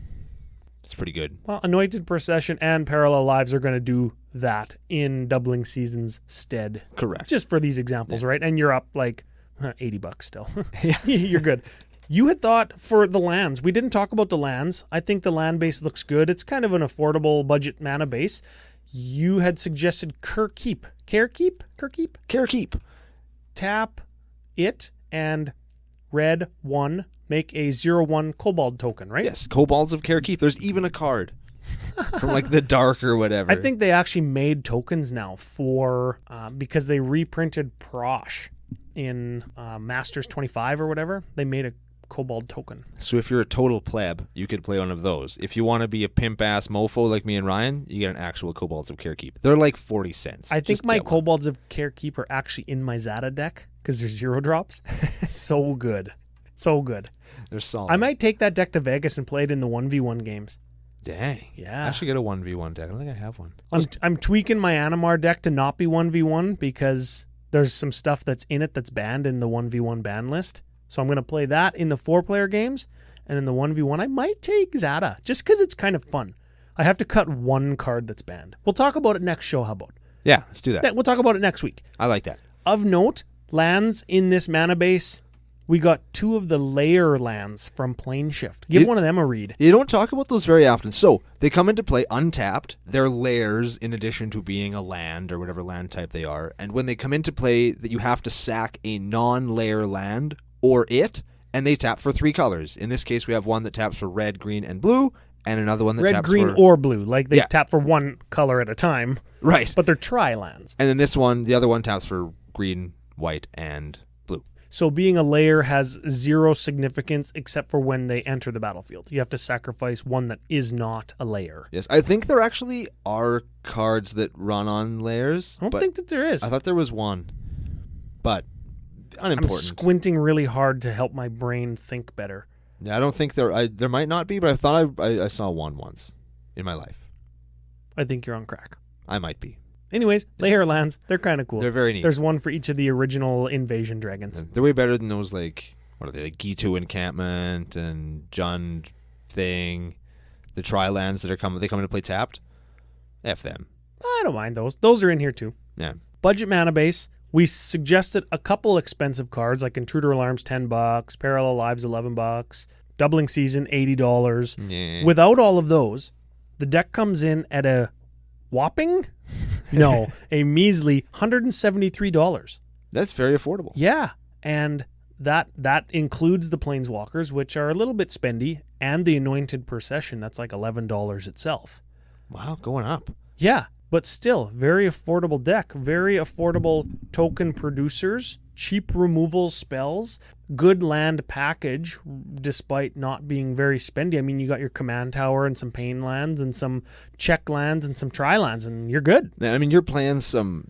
It's pretty good. Well, Anointed Procession and Parallel Lives are going to do that in Doubling Season's stead. Correct. Just for these examples, right? And you're up like $80 still. Yeah. You're good. You had thought for the lands. We didn't talk about the lands. I think the land base looks good. It's kind of an affordable budget mana base. You had suggested Carekeep. Carekeep. Tap it and red 1, make a 0/1 Kobold token, right? Yes, Kobolds of Carekeep. There's even a card from like the Dark or whatever. I think they actually made tokens now for because they reprinted Prosh in Masters 25 or whatever. They made a Kobold token. So if you're a total pleb, you could play one of those. If you want to be a pimp-ass mofo like me and Ryan, you get an actual Kobolds of Carekeep. They're like 40 cents. I think my Kobolds of Carekeep are actually in my Zada deck because they're 0 drops. So good. So good. They're solid. I might take that deck to Vegas and play it in the 1v1 games. Dang. Yeah. I should get a 1v1 deck. I don't think I have one. I'm tweaking my Animar deck to not be 1v1 because there's some stuff that's in it that's banned in the 1v1 ban list. So I'm going to play that in the 4-player games, and in the 1v1 I might take Zada just because it's kind of fun. I have to cut 1 card that's banned. We'll talk about it next show. How about? Yeah, let's do that. Yeah, we'll talk about it next week. I like that. Of note, lands in this mana base, we got 2 of the layer lands from Planeshift. Give one of them a read. You don't talk about those very often. So they come into play untapped. They're layers in addition to being a land or whatever land type they are. And when they come into play, that you have to sack a non-layer land or it, and they tap for 3 colors. In this case, we have one that taps for red, green, and blue, and another one that red, taps green, for... or blue. Like they tap for 1 color at a time. Right. But they're tri-lands. And then this one, the other one taps for green, white, and blue. So being a layer has 0 significance except for when they enter the battlefield. You have to sacrifice one that is not a layer. Yes, I think there actually are cards that run on layers. I don't think that there is. I thought there was one, but unimportant. I'm squinting really hard to help my brain think better. Yeah, I don't think there might not be, but I thought I saw one once in my life. I think you're on crack. I might be. Anyways, layer lands, they're kind of cool. They're very neat. There's one for each of the original Invasion Dragons. They're way better than those, like, what are they, like Gitu Encampment and Jund Thing. the tri-lands that come into play tapped. F them. I don't mind those. Those are in here too. Yeah. Budget mana base. We suggested a couple expensive cards like Intruder Alarms $10, Parallel Lives $11, Doubling Season $80. Yeah. Without all of those, the deck comes in at a whopping, a measly $173. That's very affordable. Yeah, and that includes the Planeswalkers, which are a little bit spendy, and the Anointed Procession. That's like $11 itself. Wow, going up. Yeah, but still, very affordable deck. Very affordable token producers, cheap removal spells, good land package, despite not being very spendy. I mean, you got your command tower and some pain lands and some check lands and some tri lands, and you're good. I mean, you're playing some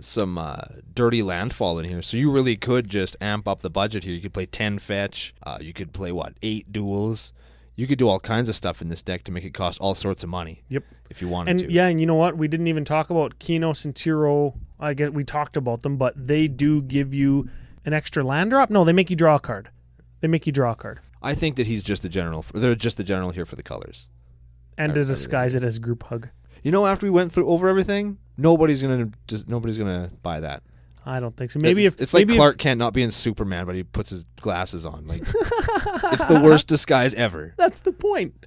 dirty landfall in here, so you really could just amp up the budget here. You could play 10 fetch. You could play, 8 duels. You could do all kinds of stuff in this deck to make it cost all sorts of money. Yep. If you wanted to. Yeah, and you know what? We didn't even talk about Kinos and Tiro. I guess we talked about them, but they do give you an extra land drop. No, they make you draw a card. I think that he's just the general. They're just the general here for the colors. And to disguise it as group hug. After we went over everything, nobody's gonna buy that. I don't think so. It's like Clark Kent not being Superman, but he puts his glasses on. Like it's the worst disguise ever. That's the point.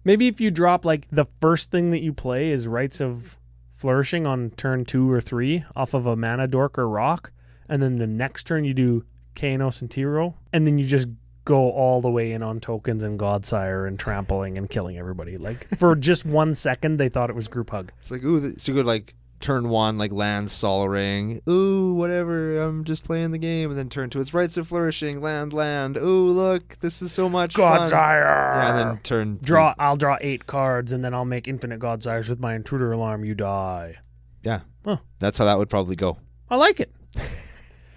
Maybe if you drop the first thing that you play is Rites of Flourishing on turn 2 or 3 off of a mana dork or rock, and then the next turn you do Kanos and Tiro, and then you just go all the way in on tokens and Godsire and trampling and killing everybody. For just 1 second, they thought it was group hug. It's like, ooh, so good, turn 1, land Sol Ring. Ooh, whatever, I'm just playing the game. And then turn 2, it's Rites of Flourishing, land. Ooh, look, this is so much fun. Godsire! Yeah, and then turn 3. I'll draw 8 cards, and then I'll make infinite Godsires with my Intruder Alarm. You die. Yeah. Huh. That's how that would probably go. I like it.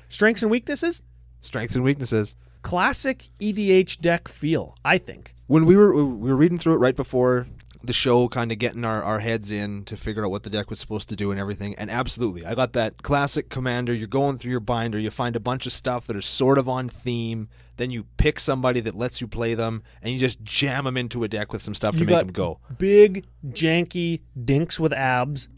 Strengths and weaknesses? Strengths and weaknesses. Classic EDH deck feel, I think. When we were reading through it right before the show, kind of getting our heads in to figure out what the deck was supposed to do and everything, and absolutely, I got that classic commander. You're going through your binder, you find a bunch of stuff that are sort of on theme, then you pick somebody that lets you play them, and you just jam them into a deck with some stuff to make them go. Big, janky dinks with abs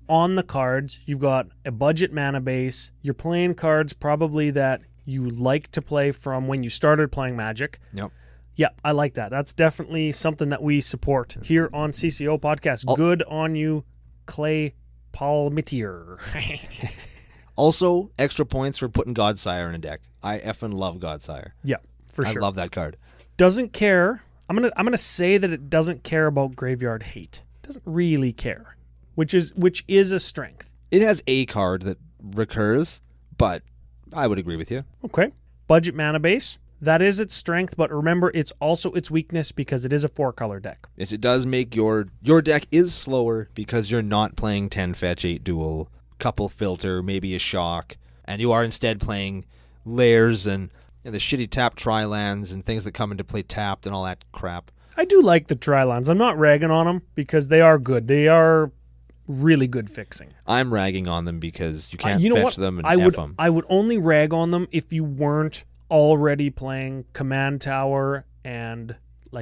on the cards. You've got a budget mana base. You're playing cards probably that you like to play from when you started playing Magic. Yep. Yeah, I like that. That's definitely something that we support here on CCO Podcast. Good on you, Clay Palmitier. Also, extra points for putting Godsire in a deck. I effing love Godsire. Yeah, for sure. I love that card. Doesn't care. I'm gonna say that it doesn't care about graveyard hate. Doesn't really care, which is a strength. It has a card that recurs, but I would agree with you. Okay. Budget mana base. That is its strength, but remember, it's also its weakness because it is a 4-color deck. Yes, it does make your deck is slower because you're not playing 10 fetch, 8 duel, couple filter, maybe a shock, and you are instead playing layers and the shitty tap tri-lands and things that come into play tapped and all that crap. I do like the tri-lands. I'm not ragging on them because they are good. They are really good fixing. I'm ragging on them because you can't fetch them and F them. I would only rag on them if you weren't already playing Command Tower and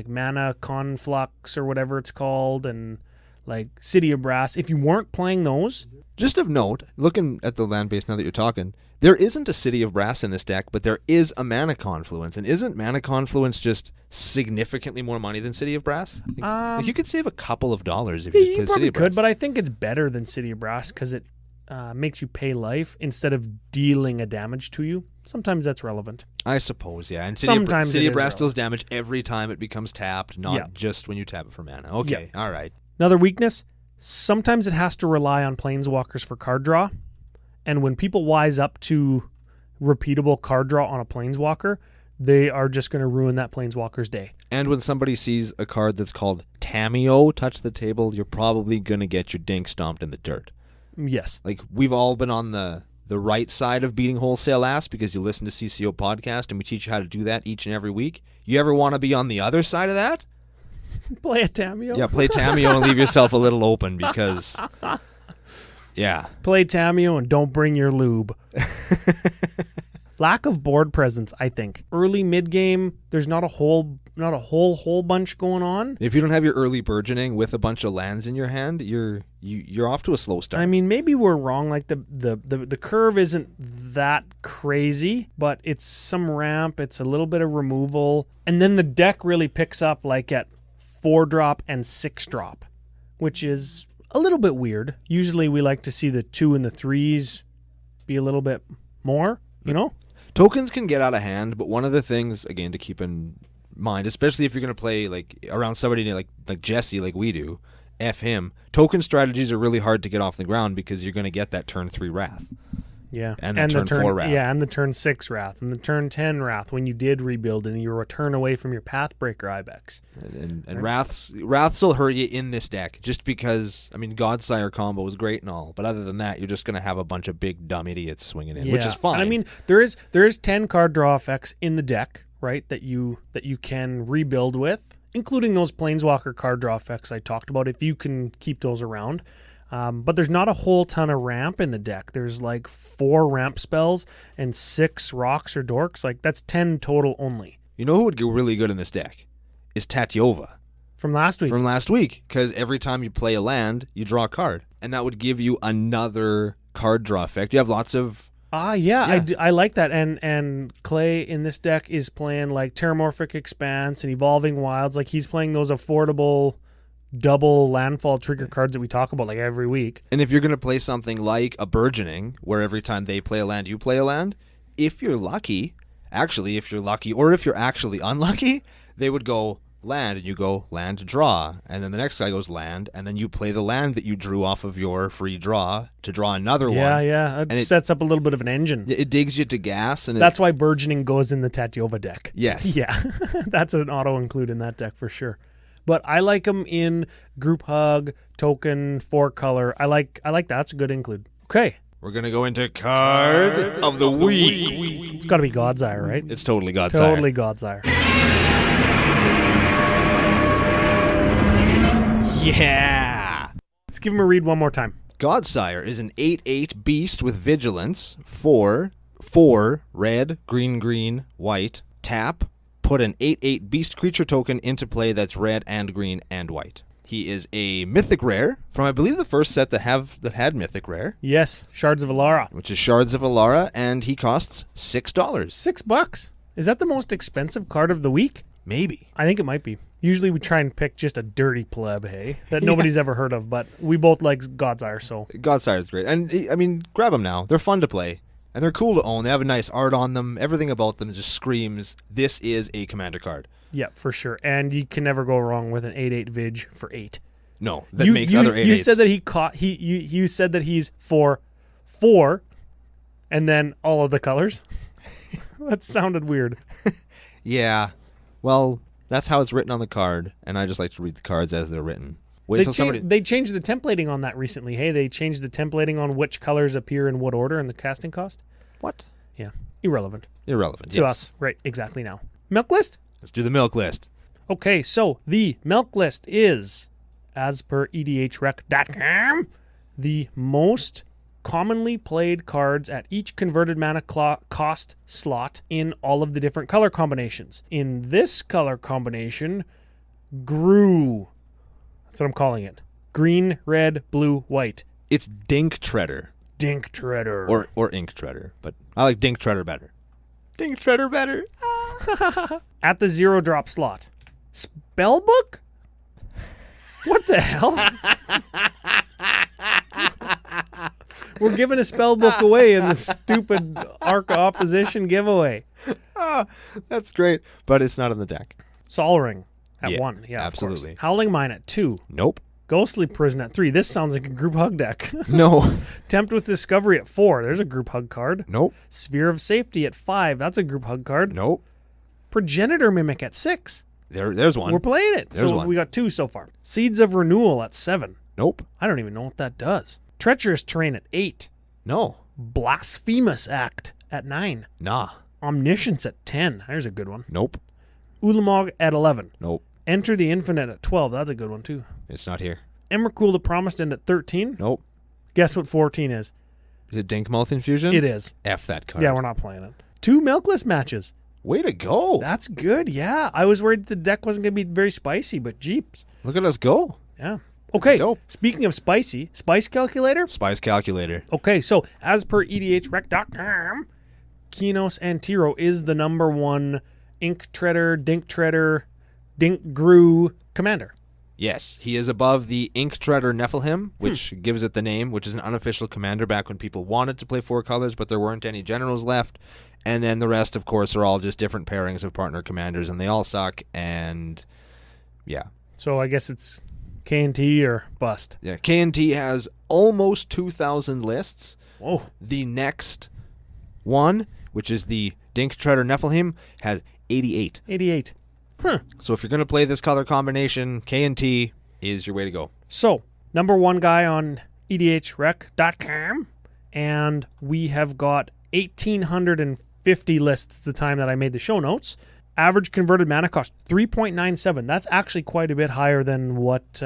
Mana Conflux or whatever it's called and City of Brass. If you weren't playing those. Just of note, looking at the land base now that you're talking, there isn't a City of Brass in this deck, but there is a Mana Confluence. And isn't Mana Confluence just significantly more money than City of Brass? You could save a couple of dollars if you play City of Brass. Could, but I think it's better than City of Brass because it makes you pay life instead of dealing a damage to you. Sometimes that's relevant. I suppose, yeah. And Sometimes City of Brass deals damage every time it becomes tapped, not just when you tap it for mana. Okay, all right. Another weakness, sometimes it has to rely on Planeswalkers for card draw. And when people wise up to repeatable card draw on a Planeswalker, they are just going to ruin that Planeswalker's day. And when somebody sees a card that's called Tamiyo touch the table, you're probably going to get your dink stomped in the dirt. Yes. We've all been on the right side of beating wholesale ass because you listen to CCO Podcast and we teach you how to do that each and every week. You ever want to be on the other side of that? Play a Tamiyo. Yeah, play Tamiyo and leave yourself a little open because, yeah. Play Tamiyo and don't bring your lube. lack of board presence, I think. Early mid game, there's not a whole bunch going on. If you don't have your early burgeoning with a bunch of lands in your hand, you're off to a slow start. I mean, maybe we're wrong. Like the curve isn't that crazy, but it's some ramp, it's a little bit of removal, and then the deck really picks up like at 4-drop and 6-drop, which is a little bit weird. Usually we like to see the 2 and the 3s be a little bit more, you know? Tokens can get out of hand, but one of the things, again, to keep in mind, especially if you're going to play like around somebody like Jesse, like we do, F him, token strategies are really hard to get off the ground because you're going to get that turn 3 Wrath. Yeah. And the turn 4 Wrath. Yeah, and the turn 6 Wrath, and the turn 10 Wrath when you did rebuild and you were a turn away from your Pathbreaker Ibex. And Wraths will hurt you in this deck just because, I mean, Godsire combo is great and all, but other than that, you're just going to have a bunch of big dumb idiots swinging in, which is fine. And I mean, there is 10 card draw effects in the deck, right, that you can rebuild with, including those Planeswalker card draw effects I talked about, if you can keep those around. But there's not a whole ton of ramp in the deck. There's like 4 ramp spells and 6 rocks or dorks. Like, that's 10 total only. You know who would go really good in this deck? Is Tatyova. From last week. Because every time you play a land, you draw a card. And that would give you another card draw effect. You have lots of... Yeah. I like that. And Clay in this deck is playing like Terramorphic Expanse and Evolving Wilds. Like, he's playing those affordable double landfall trigger cards that we talk about like every week. And if you're going to play something like a Burgeoning, where every time they play a land, you play a land, if you're lucky, or if you're actually unlucky, they would go land, and you go land, draw, and then the next guy goes land, and then you play the land that you drew off of your free draw to draw another one. Yeah. It sets up a little bit of an engine. It digs you to gas. And that's why Burgeoning goes in the Tatyova deck. Yes. Yeah. That's an auto-include in that deck for sure. But I like them in Group Hug, Token, 4-color. I like that. That's a good include. Okay. We're going to go into Card of the Week. It's got to be Godsire, right? It's totally Godsire. Totally Godsire. Yeah. Let's give him a read one more time. Godsire is an 8/8 beast with vigilance for 4 red, green, white, tap. Put an 8/8 beast creature token into play that's red and green and white. He is a mythic rare from, I believe, the first set that had mythic rare. Yes, Shards of Alara. Which is Shards of Alara, and he costs $6. $6. Is that the most expensive card of the week? Maybe. I think it might be. Usually we try and pick just a dirty pleb, hey, that nobody's ever heard of, but we both like Godsire, so. Godsire is great. And, I mean, grab them now. They're fun to play. And they're cool to own. They have a nice art on them. Everything about them just screams, this is a Commander card. Yeah, for sure. And you can never go wrong with an 8/8 Vig for 8. No, that makes other 8/8s. You said that you said that he's for 4, and then all of the colors. That sounded weird. Yeah. Well, that's how it's written on the card, and I just like to read the cards as they're written. They changed the templating on that recently. Hey, they changed the templating on which colors appear in what order and the casting cost. What? Yeah, irrelevant to us right exactly now. Milk list? Let's do the milk list. Okay, so the milk list is, as per EDHREC.com, the most commonly played cards at each converted mana cost slot in all of the different color combinations. In this color combination, GREW. That's what I'm calling it. Green, red, blue, white. It's Dink Treader. Dink Treader. Or Ink Treader, but I like Dink Treader better. Dink Treader better. At the 0-drop slot. Spellbook? What the hell? We're giving a spellbook away in the stupid Arc Opposition giveaway. That's great, but it's not in the deck. Sol Ring at 1. Yeah, absolutely. Of course. Howling Mine at 2. Nope. Ghostly Prison at 3. This sounds like a group hug deck. No. Tempt with Discovery at 4. There's a group hug card. Nope. Sphere of Safety at 5. That's a group hug card. Nope. Progenitor Mimic at 6. There's one. We're playing it. There's so one. We got 2 so far. Seeds of Renewal at 7. Nope. I don't even know what that does. Treacherous Terrain at 8. No. Blasphemous Act at 9. Nah. Omniscience at 10. There's a good one. Nope. Ulamog at 11. Nope. Enter the Infinite at 12. That's a good one, too. It's not here. Emrakul the Promised End at 13. Nope. Guess what 14 is? Is it Dinkmouth Infusion? It is. F that card. Yeah, we're not playing it. 2 Milkless matches. Way to go. That's good, yeah. I was worried the deck wasn't going to be very spicy, but jeeps. Look at us go. Yeah. Okay, dope. speaking of spicy, Spice Calculator? Spice Calculator. Okay, so as per EDHREC.com, Kinos Antiro is the number 1 Ink Treader, Dink Treader, Dink Grew commander. Yes, he is above the Ink Treader Nephilim, which gives it the name, which is an unofficial commander back when people wanted to play 4 colors, but there weren't any generals left. And then the rest, of course, are all just different pairings of partner commanders, and they all suck, and yeah. So I guess it's K&T or bust. Yeah, K&T has almost 2,000 lists. Oh, The next one, which is the Dink Treader Nephilim, has 88. 88. So if you're going to play this color combination, K&T is your way to go. So, number 1 guy on EDHREC.com, and we have got 1,850 lists the time that I made the show notes. Average converted mana cost 3.97. That's actually quite a bit higher than what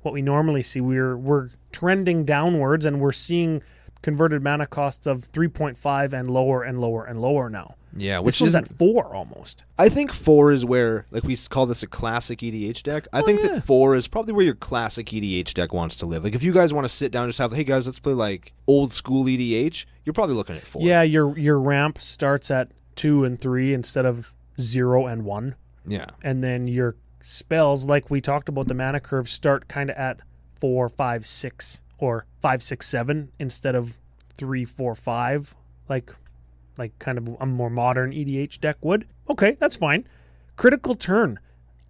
we normally see. We're trending downwards, and we're seeing converted mana costs of 3.5 and lower and lower and lower now. Yeah, This which one's is at 4 almost. I think 4 is where, like, we call this a classic EDH deck. I think that 4 is probably where your classic EDH deck wants to live. Like, if you guys want to sit down and just have, hey guys, let's play like old school EDH, you're probably looking at 4. Yeah, your ramp starts at 2 and 3 instead of 0 and 1. Yeah. And then your spells, like we talked about, the mana curve start kind of at 4, 5, 6, or 5, 6, 7 instead of 3, 4, 5, like kind of a more modern EDH deck would. Okay, that's fine. Critical turn.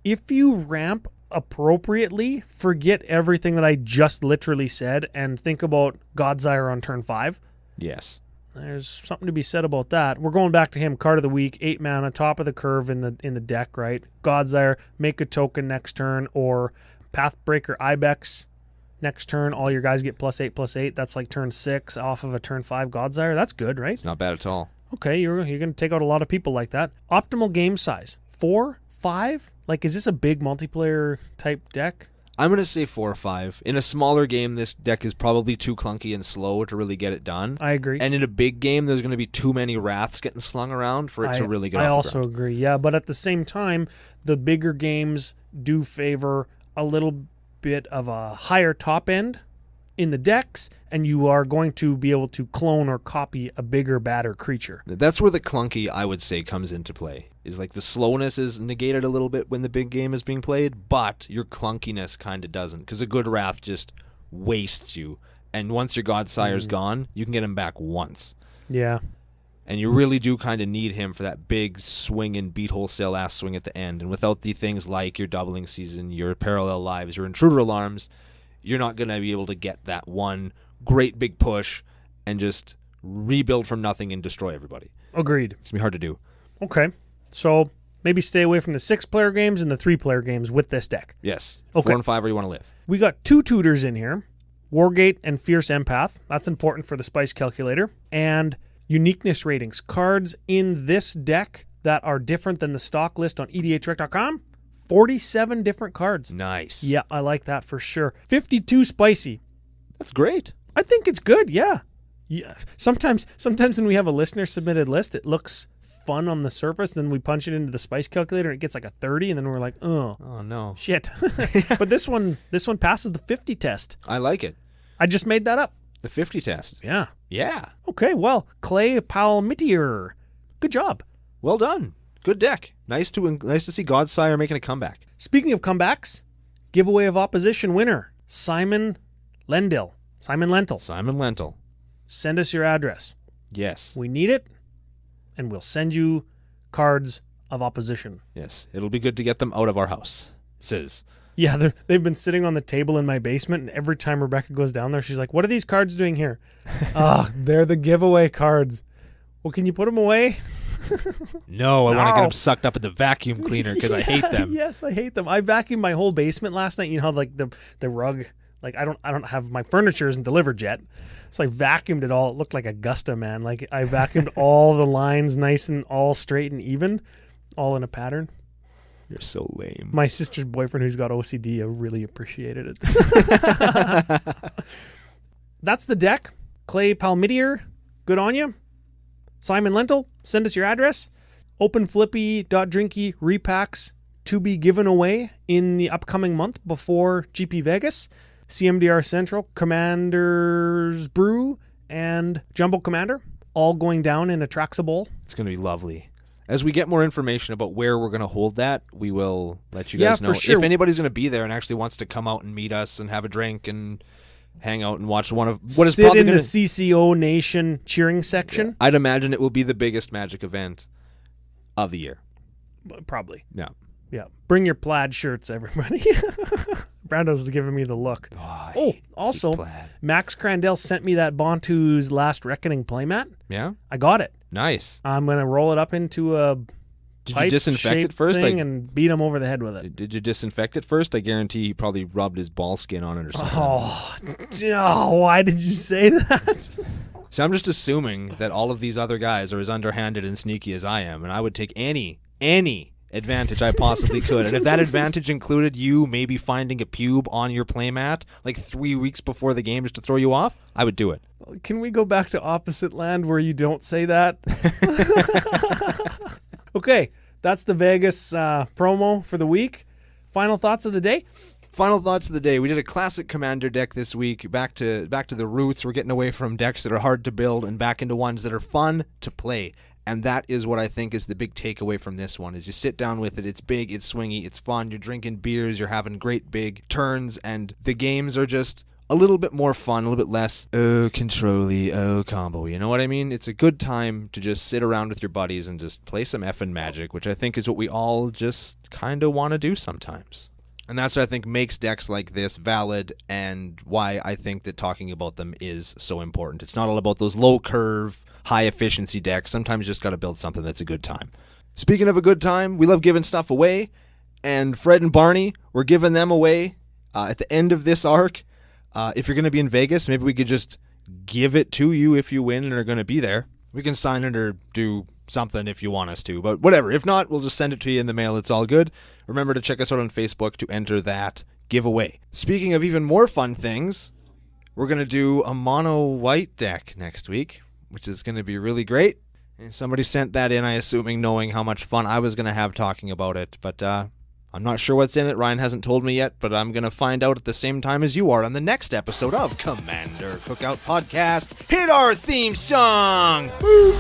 If you ramp appropriately, forget everything that I just literally said and think about Godsire on turn 5. Yes. There's something to be said about that. We're going back to him. Card of the week, 8 mana, top of the curve in the deck, right? Godsire, make a token next turn, or Pathbreaker Ibex next turn. All your guys get +8/+8. That's like turn 6 off of a turn 5 Godsire. That's good, right? Not bad at all. Okay, you're going to take out a lot of people like that. Optimal game size, 4, 5? Like, is this a big multiplayer type deck? I'm going to say 4 or 5. In a smaller game, this deck is probably too clunky and slow to really get it done. I agree. And in a big game, there's going to be too many wraths getting slung around for it to really get off I the also ground. agree, yeah. But at the same time, the bigger games do favor a little bit of a higher top end in the decks, and you are going to be able to clone or copy a bigger, badder creature. That's where the clunky, I would say, comes into play. Is like the slowness is negated a little bit when the big game is being played, but your clunkiness kind of doesn't, because a good wrath just wastes you. And once your Godsire's gone, you can get him back once. Yeah. And you really do kind of need him for that big swing and beat wholesale ass swing at the end. And without the things like your doubling season, your parallel lives, your intruder alarms, you're not going to be able to get that one great big push and just rebuild from nothing and destroy everybody. Agreed. It's going to be hard to do. Okay. So maybe stay away from the 6-player games and the 3-player games with this deck. Yes. Okay. 4 and 5 where you want to live. We got 2 tutors in here, Wargate and Fierce Empath. That's important for the Spice Calculator. And uniqueness ratings. Cards in this deck that are different than the stock list on EDHREC.com. 47 different cards. Nice. Yeah, I like that for sure. 52 spicy. That's great. I think it's good, yeah. Yeah. Sometimes when we have a listener submitted list, it looks fun on the surface, then we punch it into the Spice Calculator and it gets like a 30, and then we're like, oh no. shit. But this one passes the 50 test. I like it. I just made that up. The 50 test. Yeah. Yeah. Okay, well, Clay Palmitier. Good job. Well done. Good deck. Nice to see Godsire making a comeback. Speaking of comebacks, giveaway of opposition winner, Simon Lentil. Simon Lentil. Send us your address. Yes. We need it, and we'll send you cards of opposition. Yes. It'll be good to get them out of our house. Says. Yeah, they've been sitting on the table in my basement, and every time Rebecca goes down there, she's like, what are these cards doing here? They're the giveaway cards. Well, can you put them away? No, I want to get them sucked up in the vacuum cleaner because I hate them. Yes, I hate them. I vacuumed my whole basement last night. You know how like the rug, like I don't have, my furniture isn't delivered yet, so I vacuumed it all. It looked like Augusta, man. Like I vacuumed all the lines nice and all straight and even, all in a pattern. You're so lame. My sister's boyfriend, who's got OCD, really appreciated it. That's the deck. Clay Palmitier, good on you. Simon Lentil, send us your address. OpenFlippy.drinky repacks to be given away in the upcoming month before GP Vegas. CMDR Central, Commander's Brew, and Jumbo Commander all going down in a Traxa Bowl. It's going to be lovely. As we get more information about where we're going to hold that, we will let you guys know. For sure. If anybody's going to be there and actually wants to come out and meet us and have a drink and hang out and watch one of what is Sit probably in the gonna, CCO Nation cheering section. I'd imagine it will be the biggest Magic event of the year. Probably. Yeah. Yeah. Bring your plaid shirts, everybody. Brando's giving me the look. Oh, also, plaid. Max Crandell sent me that Bontu's Last Reckoning playmat. Yeah? I got it. Nice. I'm going to roll it up into a Did you disinfect it first? thing and beat him over the head with it. Did you disinfect it first? I guarantee he probably rubbed his ball skin on it or something. Oh, why did you say that? So I'm just assuming that all of these other guys are as underhanded and sneaky as I am, and I would take any advantage I possibly could. And if that advantage included you maybe finding a pube on your playmat like 3 weeks before the game just to throw you off, I would do it. Can we go back to Opposite Land where you don't say that? Okay, that's the Vegas promo for the week. Final thoughts of the day? Final thoughts of the day. We did a classic Commander deck this week. Back to the roots. We're getting away from decks that are hard to build and back into ones that are fun to play. And that is what I think is the big takeaway from this one, is you sit down with it, it's big, it's swingy, it's fun, you're drinking beers, you're having great big turns, and the games are just a little bit more fun, a little bit less, control-y, combo. You know what I mean? It's a good time to just sit around with your buddies and just play some effing Magic, which I think is what we all just kind of want to do sometimes. And that's what I think makes decks like this valid and why I think that talking about them is so important. It's not all about those low curve, high efficiency decks. Sometimes you just got to build something that's a good time. Speaking of a good time, we love giving stuff away. And Fred and Barney, we're giving them away at the end of this arc. If you're going to be in Vegas, maybe we could just give it to you if you win and are going to be there. We can sign it or do something if you want us to, but whatever. If not, we'll just send it to you in the mail. It's all good. Remember to check us out on Facebook to enter that giveaway. Speaking of even more fun things, we're going to do a mono white deck next week, which is going to be really great. And somebody sent that in, I assuming knowing how much fun I was going to have talking about it, but I'm not sure what's in it. Ryan hasn't told me yet, but I'm going to find out at the same time as you are on the next episode of Commander Cookout Podcast. Hit our theme song! Woo!